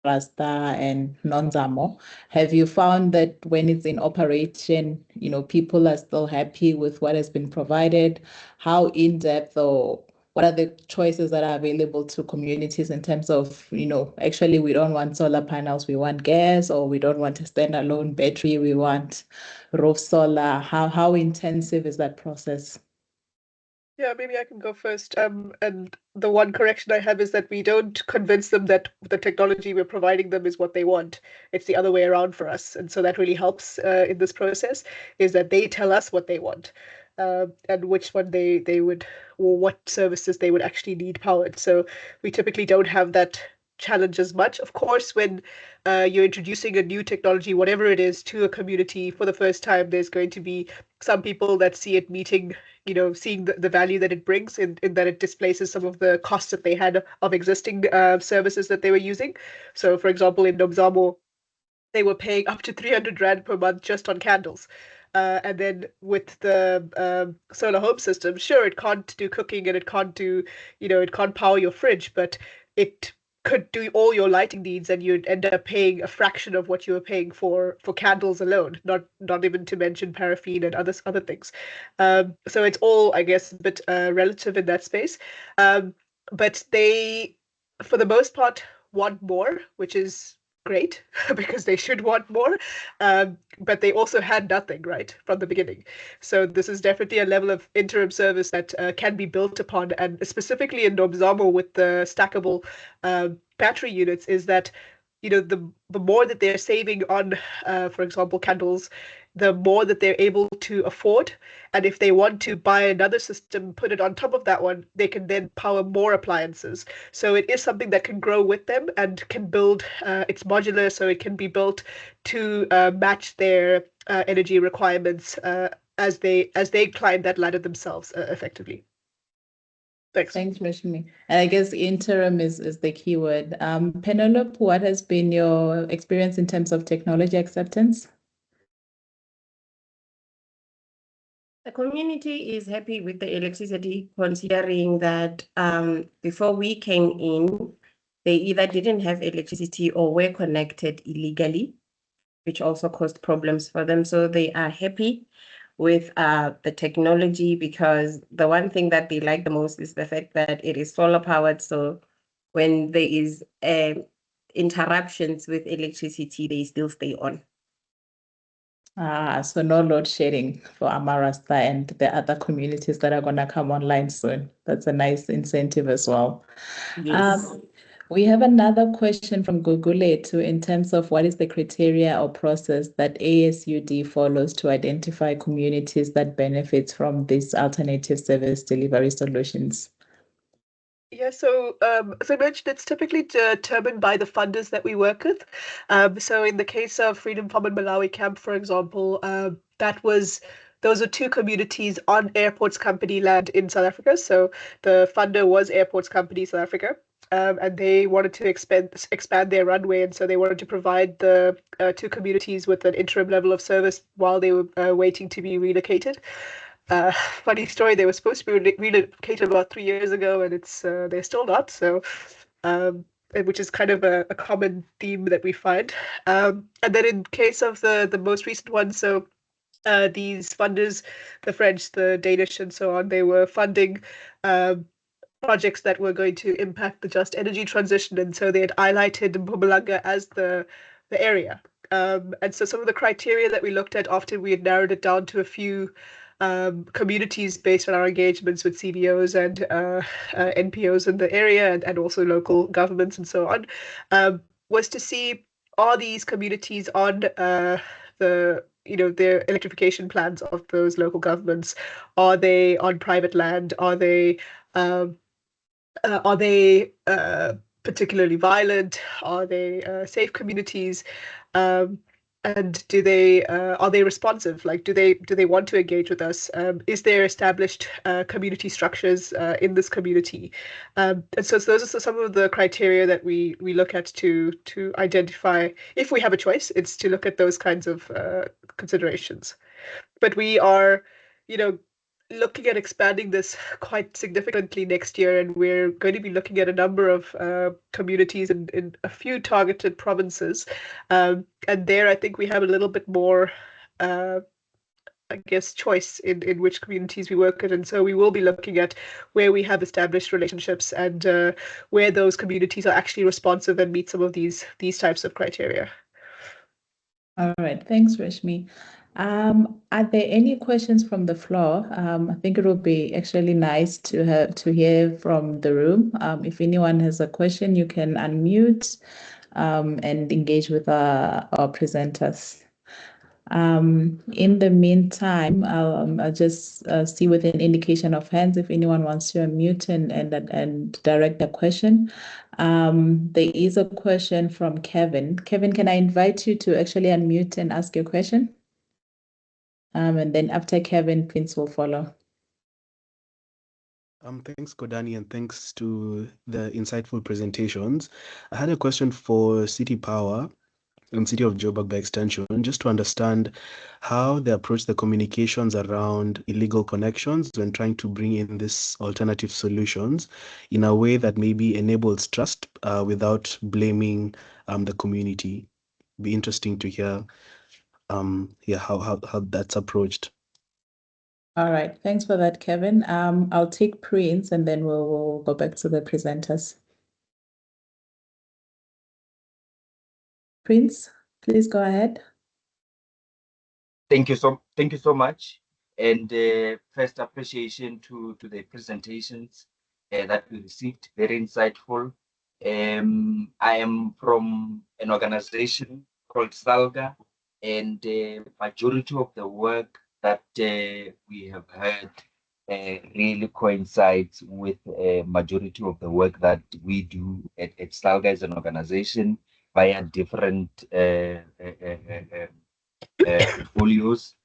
S1: Rasta and Nonzamo, have you found that when it's in operation, people are still happy with what has been provided? How in-depth or what are the choices that are available to communities in terms of, actually we don't want solar panels, we want gas, or we don't want a standalone battery, we want roof solar. How intensive is that process?
S4: Yeah, maybe I can go first. And the one correction I have is that we don't convince them that the technology we're providing them is what they want. It's the other way around for us. And so that really helps in this process, is that they tell us what they want, and which one they would, or what services they would actually need powered. So we typically don't have that challenge as much. Of course, when you're introducing a new technology, whatever it is, to a community for the first time, there's going to be some people that see it meeting, seeing the value that it brings in that it displaces some of the costs that they had of existing services that they were using. So, for example, in Nomzamo, they were paying up to 300 Rand per month just on candles. And then with the solar home system, sure, it can't do cooking and it can't do, it can't power your fridge, but it could do all your lighting needs, and you'd end up paying a fraction of what you were paying for candles alone, not even to mention paraffin and other things. So it's all, I guess, a bit relative in that space. But they, for the most part, want more, which is great because they should want more. But they also had nothing right from the beginning. So this is definitely a level of interim service that can be built upon, and specifically in Nomzamo with the stackable battery units, is that the more that they're saving on, for example, candles, the more that they're able to afford. And if they want to buy another system, put it on top of that one, they can then power more appliances. So it is something that can grow with them and can build. It's modular, so it can be built to match their energy requirements as they climb that ladder themselves, effectively. Thanks.
S1: Thanks, Rashmi. And I guess interim is the key word. Penelope, what has been your experience in terms of technology acceptance?
S5: The community is happy with the electricity, considering that before we came in, they either didn't have electricity or were connected illegally, which also caused problems for them. So they are happy with the technology, because the one thing that they like the most is the fact that it is solar powered. So when there is interruptions with electricity, they still stay on.
S1: So no load shedding for Amarasta and the other communities that are going to come online soon. That's a nice incentive as well.
S5: Yes.
S1: We have another question from Guguletu in terms of what is the criteria or process that ASUD follows to identify communities that benefit from these alternative service delivery solutions.
S4: Yeah, so as I mentioned, it's typically determined by the funders that we work with. So in the case of Freedom Farm and Malawi Camp, for example, those are two communities on Airports Company land in South Africa. So the funder was Airports Company South Africa. And they wanted to expand their runway, and so they wanted to provide the two communities with an interim level of service while they were waiting to be relocated. Funny story, they were supposed to be relocated about 3 years ago, and they're still not. So, which is kind of a common theme that we find. And then in case of the most recent one, so these funders, the French, the Danish, and so on, they were funding projects that were going to impact the just energy transition, and so they had highlighted Mpumalanga as the area. And so some of the criteria that we looked at after we had narrowed it down to a few communities based on our engagements with CBOs and NPOs in the area, and also local governments and so on, was to see, are these communities on their electrification plans of those local governments? Are they on private land? Are they particularly violent? Are they safe communities? And are they responsive? Like, do they want to engage with us? Is there established community structures in this community? And so those are some of the criteria that we look at to identify, if we have a choice, it's to look at those kinds of considerations. But we are, looking at expanding this quite significantly next year, and we're going to be looking at a number of communities in a few targeted provinces. And there, I think we have a little bit more, I guess, choice in which communities we work with. And so we will be looking at where we have established relationships and where those communities are actually responsive and meet some of these types of criteria.
S1: All right, thanks, Rashmi. Are there any questions from the floor? I think it would be actually nice to hear from the room. If anyone has a question, you can unmute and engage with our presenters. In the meantime, I'll just see with an indication of hands if anyone wants to unmute and direct a question. There is a question from Kevin. Kevin, can I invite you to actually unmute and ask your question? And then after Kevin, Prince will follow.
S7: Thanks, Kodani, and thanks to the insightful presentations. I had a question for City Power. and City of Joburg by extension, just to understand how they approach the communications around illegal connections when trying to bring in these alternative solutions in a way that maybe enables trust without blaming the community. Be interesting to hear how that's approached.
S1: All right, thanks for that, Kevin. I'll take Prince and then we'll go back to the presenters. Prince, please go ahead.
S8: Thank you so much. And first appreciation to the presentations that we received, very insightful. I am from an organization called Salga, and majority of the work that we have heard really coincides with majority of the work that we do at Salga as an organization via different portfolios.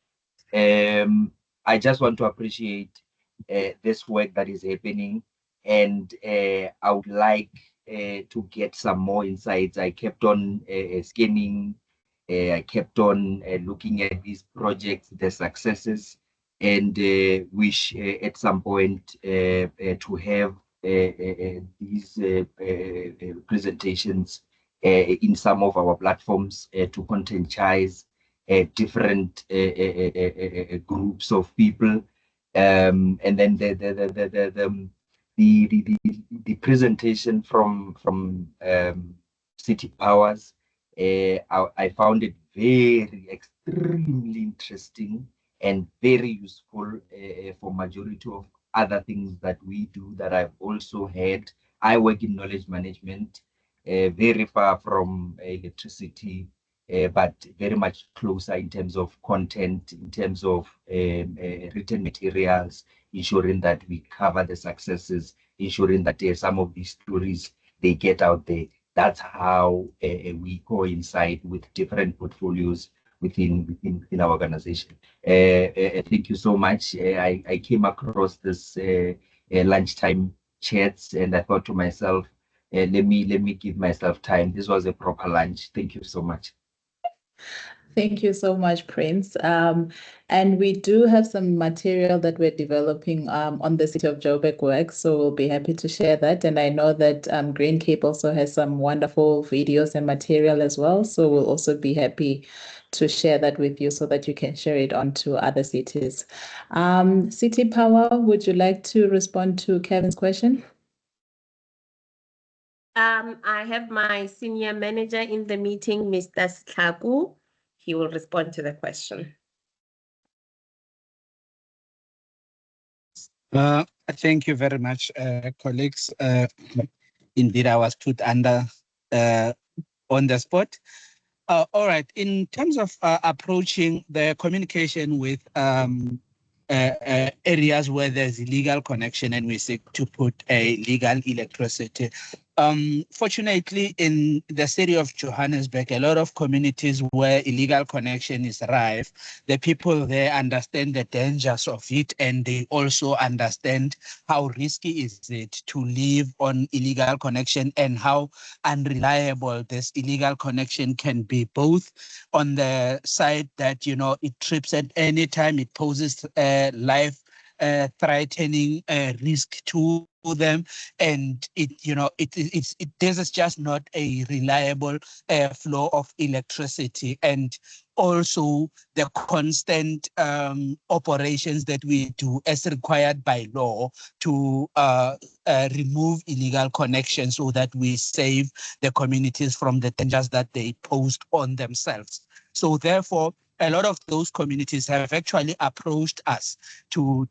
S8: I just want to appreciate this work that is happening, and I would like to get some more insights. I kept on scanning, I kept on looking at these projects, the successes, and wish at some point to have these presentations in some of our platforms to contentize different groups of people, and then the presentation from City Powers, I found it very extremely interesting and very useful for majority of other things that we do that I've also had. I work in knowledge management, very far from electricity, but very much closer in terms of content, in terms of written materials, ensuring that we cover the successes, ensuring that some of these stories, they get out there. That's how we coincide with different portfolios within our organization. Thank you so much. I came across this lunchtime chats, and I thought to myself, let me give myself time. This was a proper lunch. Thank you so much.
S1: Thank you so much, Prince. And we do have some material that we're developing on the City of Joburg work, so we'll be happy to share that. And I know that Green Cape also has some wonderful videos and material as well, so we'll also be happy to share that with you so that you can share it on to other cities. City Power, would you like to respond to Kevin's question?
S5: I have my senior manager in the meeting, Mr. Slaku. He will respond to the question.
S9: Thank you very much, colleagues. Indeed, I was put under on the spot. All right, in terms of approaching the communication with areas where there's illegal connection and we seek to put a legal electricity. Fortunately, in the city of Johannesburg, a lot of communities where illegal connection is rife, the people there understand the dangers of it, and they also understand how risky is it to live on illegal connection and how unreliable this illegal connection can be, both on the side that, you know, it trips at any time, it poses life threatening risk to them, and this is just not a reliable flow of electricity, and also the constant operations that we do as required by law to remove illegal connections so that we save the communities from the dangers that they posed on themselves. So therefore, a lot of those communities have actually approached us to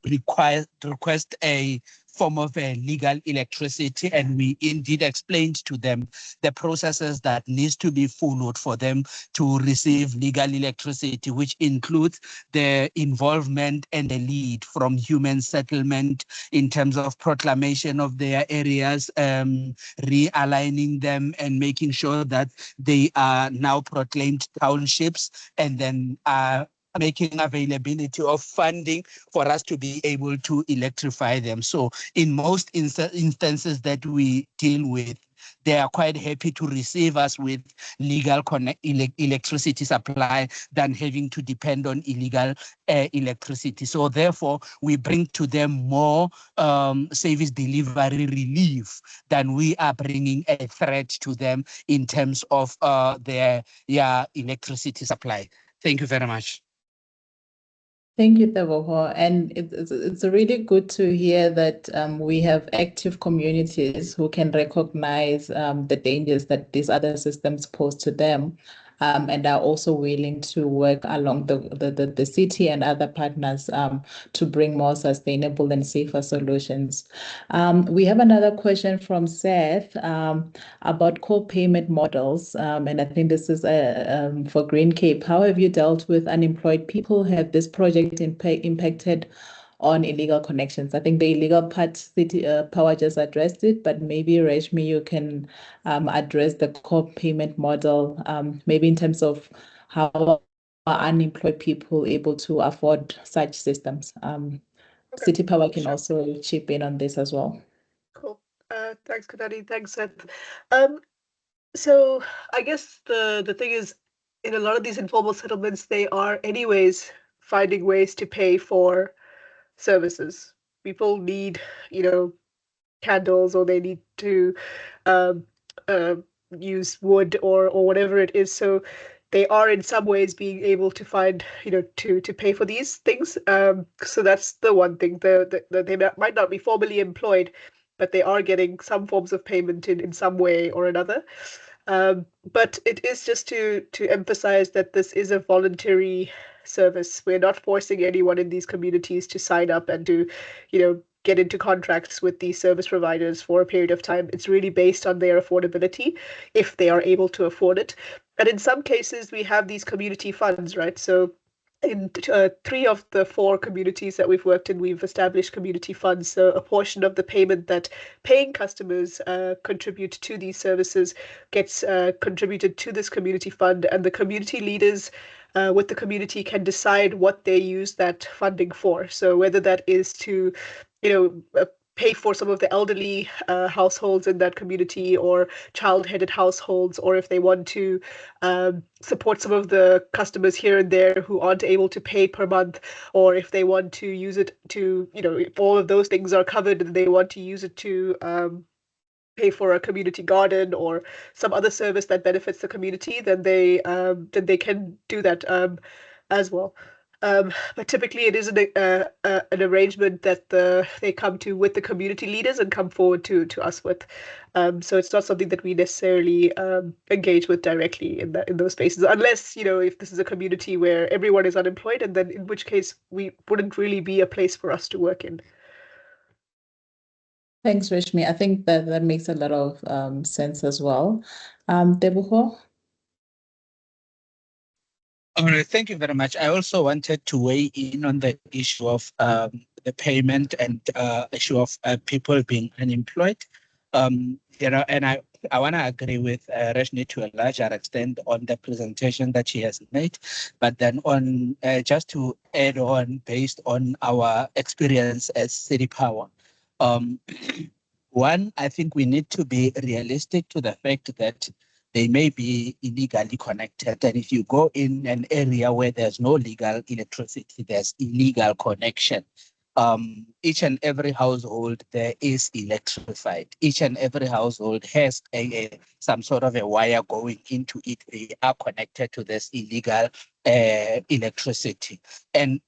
S9: request a form of a legal electricity, and we indeed explained to them the processes that needs to be followed for them to receive legal electricity, which includes the involvement and the lead from human settlement in terms of proclamation of their areas, realigning them and making sure that they are now proclaimed townships, and then making availability of funding for us to be able to electrify them. So in most instances that we deal with, they are quite happy to receive us with legal electricity supply than having to depend on illegal electricity. So therefore, we bring to them more service delivery relief than we are bringing a threat to them in terms of their electricity supply. Thank you very much.
S1: Thank you, Teboho. And it's really good to hear that we have active communities who can recognize the dangers that these other systems pose to them, and are also willing to work along the city and other partners to bring more sustainable and safer solutions. We have another question from Seth about co-payment models, and I think this is for Green Cape. How have you dealt with unemployed people? Have this project impacted on illegal connections? I think the illegal part, City Power just addressed it, but maybe Reshmi, you can address the co-payment model, maybe in terms of how are unemployed people able to afford such systems.
S4: Okay,
S1: City Power can
S4: sure.
S1: also chip in on this as well.
S4: Cool. Thanks, Kadani. Thanks, Seth. So I guess the thing is, in a lot of these informal settlements, they are anyways finding ways to pay for services. People need, candles, or they need to um, uh, use wood or whatever it is. So they are in some ways being able to find, to pay for these things. So that's the one thing. They might not be formally employed, but they are getting some forms of payment in some way or another. But it is just to emphasize that this is a voluntary service. We're not forcing anyone in these communities to sign up and to, get into contracts with these service providers for a period of time. It's really based on their affordability, if they are able to afford it. And in some cases, we have these community funds, right? So in 3 of the 4 communities that we've worked in, we've established community funds. So a portion of the payment that paying customers contribute to these services gets contributed to this community fund, and the community leaders with the community can decide what they use that funding for. So whether that is to, pay for some of the elderly households in that community, or child-headed households, or if they want to support some of the customers here and there who aren't able to pay per month, or if they want to use it to, if all of those things are covered and they want to use it to pay for a community garden or some other service that benefits the community, then they can do that as well. But typically, it is an arrangement that they come to with the community leaders and come forward to us with. So it's not something that we necessarily engage with directly in those spaces, unless, if this is a community where everyone is unemployed, and then in which case we wouldn't really be a place for us to work in.
S1: Thanks, Reshmi. I think that makes a lot of sense as well. Teboho?
S9: All right, thank you very much. I also wanted to weigh in on the issue of the payment and issue of people being unemployed. And I want to agree with Reshni to a larger extent on the presentation that she has made, but then on just to add on based on our experience as City Power. One, I think we need to be realistic to the fact that they may be illegally connected. And if you go in an area where there's no legal electricity, there's illegal connection. Each and every household there is electrified. Each and every household has some sort of a wire going into it. They are connected to this illegal electricity. And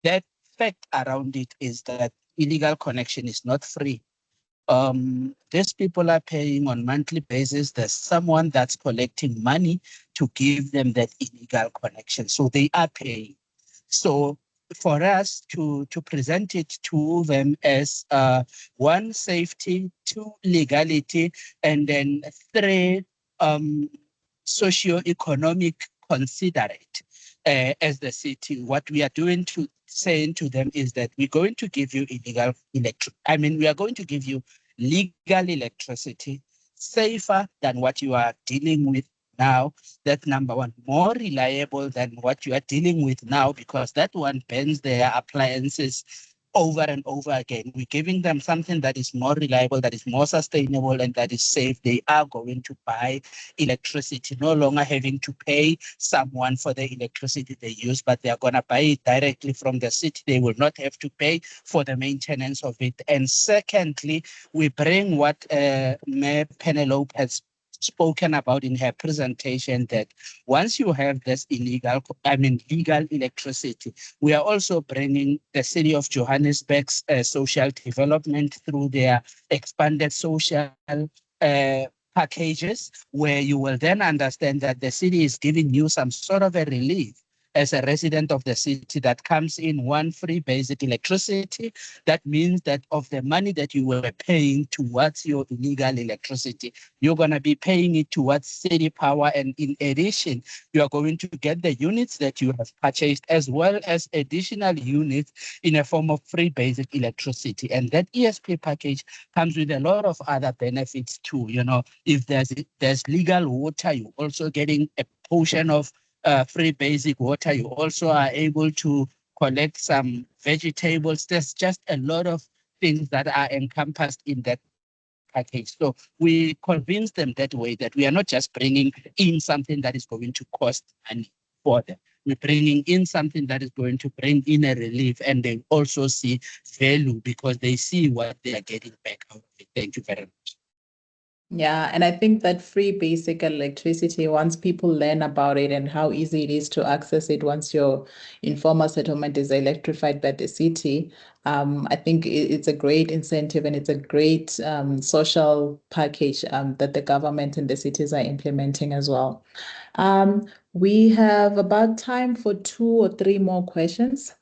S9: that fact around it is that illegal connection is not free. These people are paying on monthly basis. There's someone that's collecting money to give them that illegal connection. So they are paying. So for us to present it to them as 1, safety, 2, legality, and then 3, socio-economic considerate as the city, what we are doing to saying to them is that we're going to give you we are going to give you legal electricity, safer than what you are dealing with now. That number 1, more reliable than what you are dealing with now, because that one burns their appliances over and over again. We're giving them something that is more reliable, that is more sustainable, and that is safe. They are going to buy electricity, no longer having to pay someone for the electricity they use, but they are going to buy it directly from the city. They will not have to pay for the maintenance of it. And secondly, we bring what Mayor Penelope has spoken about in her presentation, that once you have this legal electricity, we are also bringing the city of Johannesburg's social development through their expanded social packages, where you will then understand that the city is giving you some sort of a relief as a resident of the city that comes in one free basic electricity. That means that of the money that you were paying towards your illegal electricity, you're going to be paying it towards city power. And in addition, you are going to get the units that you have purchased, as well as additional units in a form of free basic electricity. And that ESP package comes with a lot of other benefits too. You know, if there's legal water, you're also getting a portion of free basic water. You also are able to collect some vegetables. There's just a lot of things that are encompassed in that package. So we convince them that way, that we are not just bringing in something that is going to cost money for them. We're bringing in something that is going to bring in a relief, and they also see value because they see what they are getting back out of it. Thank you very much.
S1: Yeah, and I think that free basic electricity, once people learn about it and how easy it is to access it once your informal settlement is electrified by the city, I think it's a great incentive, and it's a great social package that the government and the cities are implementing as well. We have about time for 2 or 3 more questions.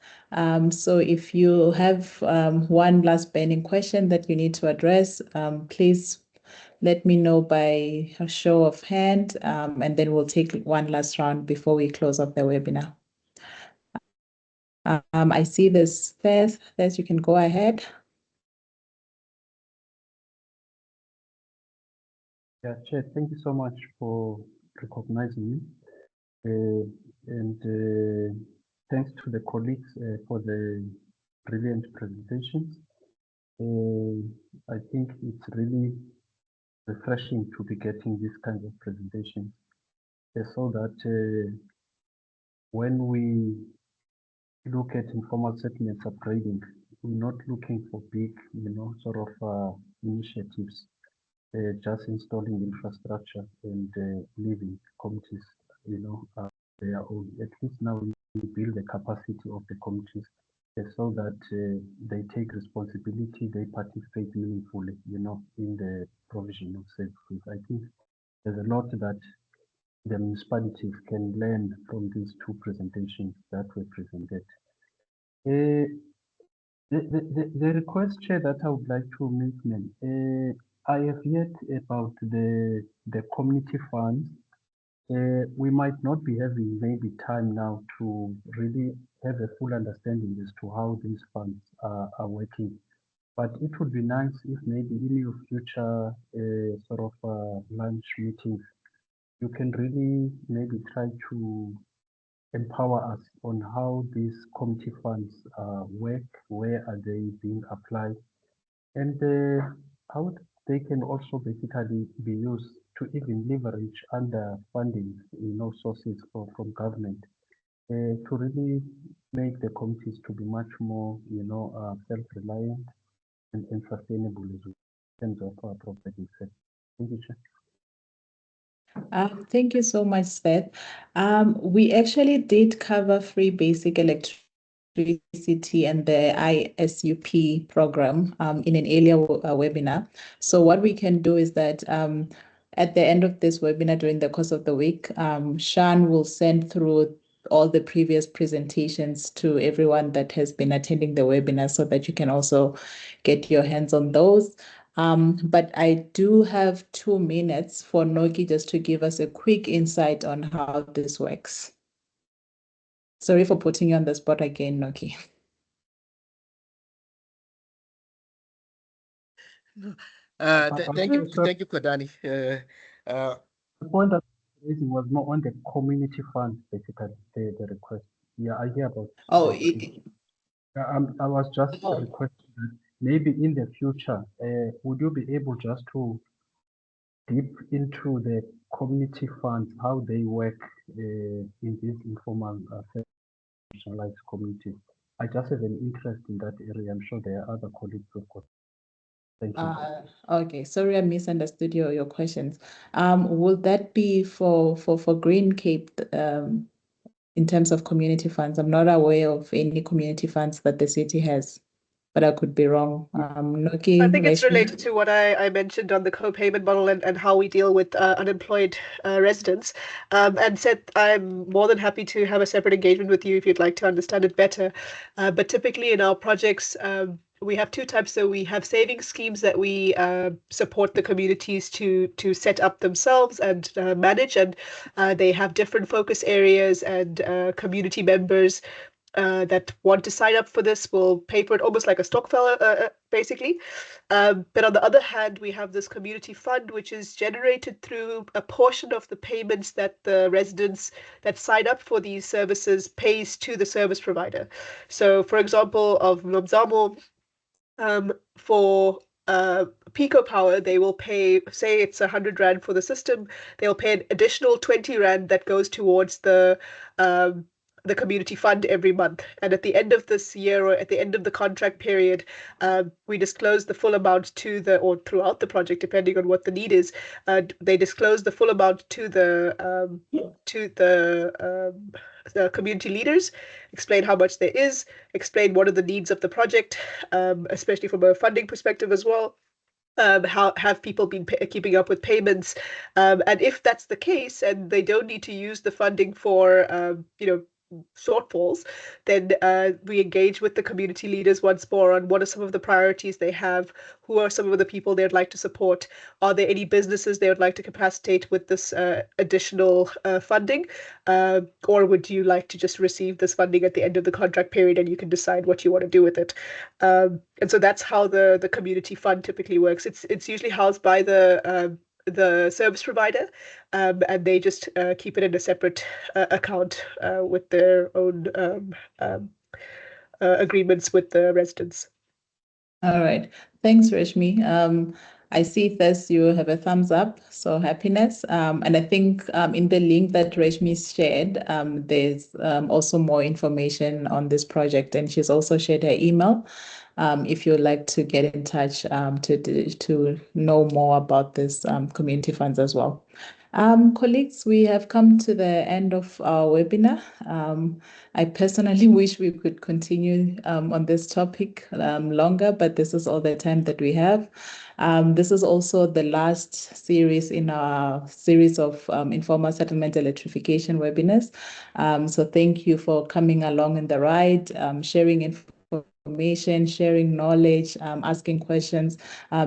S1: So if you have one last burning question that you need to address, please let me know by a show of hand, and then we'll take one last round before we close up the webinar. I see this first. First, you can go ahead.
S10: Yeah, Chair, thank you so much for recognizing me. Thanks to the colleagues for the brilliant presentations. I think it's really refreshing to be getting this kind of presentation, so that when we look at informal settlements upgrading, we're not looking for big, sort of initiatives, just installing infrastructure and leaving communities, their own. At least now we build the capacity of the communities so that they take responsibility, they participate meaningfully, in the provision of services. I think there's a lot that the municipalities can learn from these 2 presentations that were presented. The request, Chair, that I would like to make, I have heard about the community funds. We might not be having maybe time now to really have a full understanding as to how these funds are working. But it would be nice if maybe in your future sort of lunch meetings, you can really maybe try to empower us on how these community funds work, where are they being applied, and how they can also basically be used to even leverage under funding, sources from government to really make the communities to be much more, self-reliant and sustainable as well in terms of providing service. Thank you, Chair.
S1: Thank you so much, Seth. We actually did cover free basic electricity and the ISUP program in an earlier webinar. So what we can do is that at the end of this webinar, during the course of the week, Shan will send through all the previous presentations to everyone that has been attending the webinar so that you can also get your hands on those. But I do have 2 minutes for Noki just to give us a quick insight on how this works. Sorry for putting you on the spot again, Noki.
S6: Thank you, Kodani.
S10: The point that I'm raising was more on the community fund, basically, the request. Yeah, I hear about.
S1: Oh,
S10: I was just requesting that maybe in the future, would you be able just to dip into the community funds, how they work in this informal marginalized community? I just have an interest in that area. I'm sure there are other colleagues who've got. Thank you.
S1: Okay, sorry, I misunderstood your questions. Will that be for Green Cape in terms of community funds? I'm not aware of any community funds that the city has, but I could be wrong. Noki,
S4: I think it's
S1: Reshmi?
S4: related to what I mentioned on the co-payment model and how we deal with unemployed residents. And said I'm more than happy to have a separate engagement with you if you'd like to understand it better. But typically in our projects, we have two types. So we have savings schemes that we support the communities to set up themselves and manage, and they have different focus areas, and community members that want to sign up for this will pay for it almost like a stokvel, basically. But on the other hand, we have this community fund, which is generated through a portion of the payments that the residents that sign up for these services pays to the service provider. So, for example, of Nomzamo, for Pico Power, they will pay, say it's 100 Rand for the system, they'll pay an additional 20 Rand that goes towards the community fund every month. And at the end of this year or at the end of the contract period, we disclose the full amount to the, or throughout the project, depending on what the need is, they disclose the full amount to the community leaders, explain how much there is, explain what are the needs of the project, especially from a funding perspective as well. How have people been keeping up with payments? And if that's the case, and they don't need to use the funding for, shortfalls, then we engage with the community leaders once more on what are some of the priorities they have, who are some of the people they'd like to support, are there any businesses they would like to capacitate with this additional funding, or would you like to just receive this funding at the end of the contract period and you can decide what you want to do with it. And so that's how the community fund typically works. It's usually housed by the service provider, and they just keep it in a separate account with their own agreements with the residents.
S1: All right. Thanks, Reshmi. I see this, you have a thumbs up, so happiness. And I think in the link that Reshmi shared, there's also more information on this project, and she's also shared her email. If you'd like to get in touch to know more about this community funds as well. Colleagues, we have come to the end of our webinar. I personally wish we could continue on this topic longer, but this is all the time that we have. This is also the last series in our series of informal settlement electrification webinars. So thank you for coming along in the ride, sharing information, sharing knowledge, asking questions.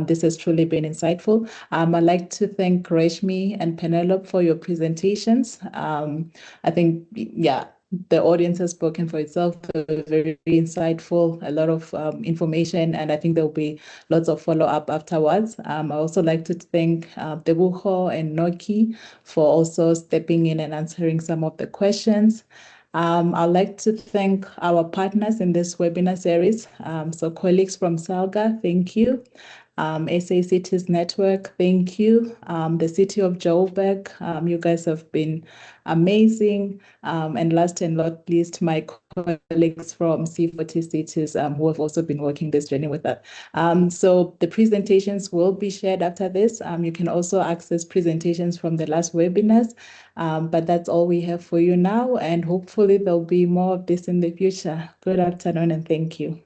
S1: This has truly been insightful. I'd like to thank Reshmi and Penelope for your presentations. I think, yeah, the audience has spoken for itself. Very insightful, a lot of information, and I think there'll be lots of follow-up afterwards. I also like to thank Tebuho and Noki for also stepping in and answering some of the questions. I'd like to thank our partners in this webinar series. So colleagues from SALGA, thank you. SA Cities Network, thank you. The City of Joburg, you guys have been amazing. And last and not least, my colleagues from C40 Cities who have also been working this journey with us. So the presentations will be shared after this. You can also access presentations from the last webinars, but that's all we have for you now, and hopefully there'll be more of this in the future. Good afternoon and thank you.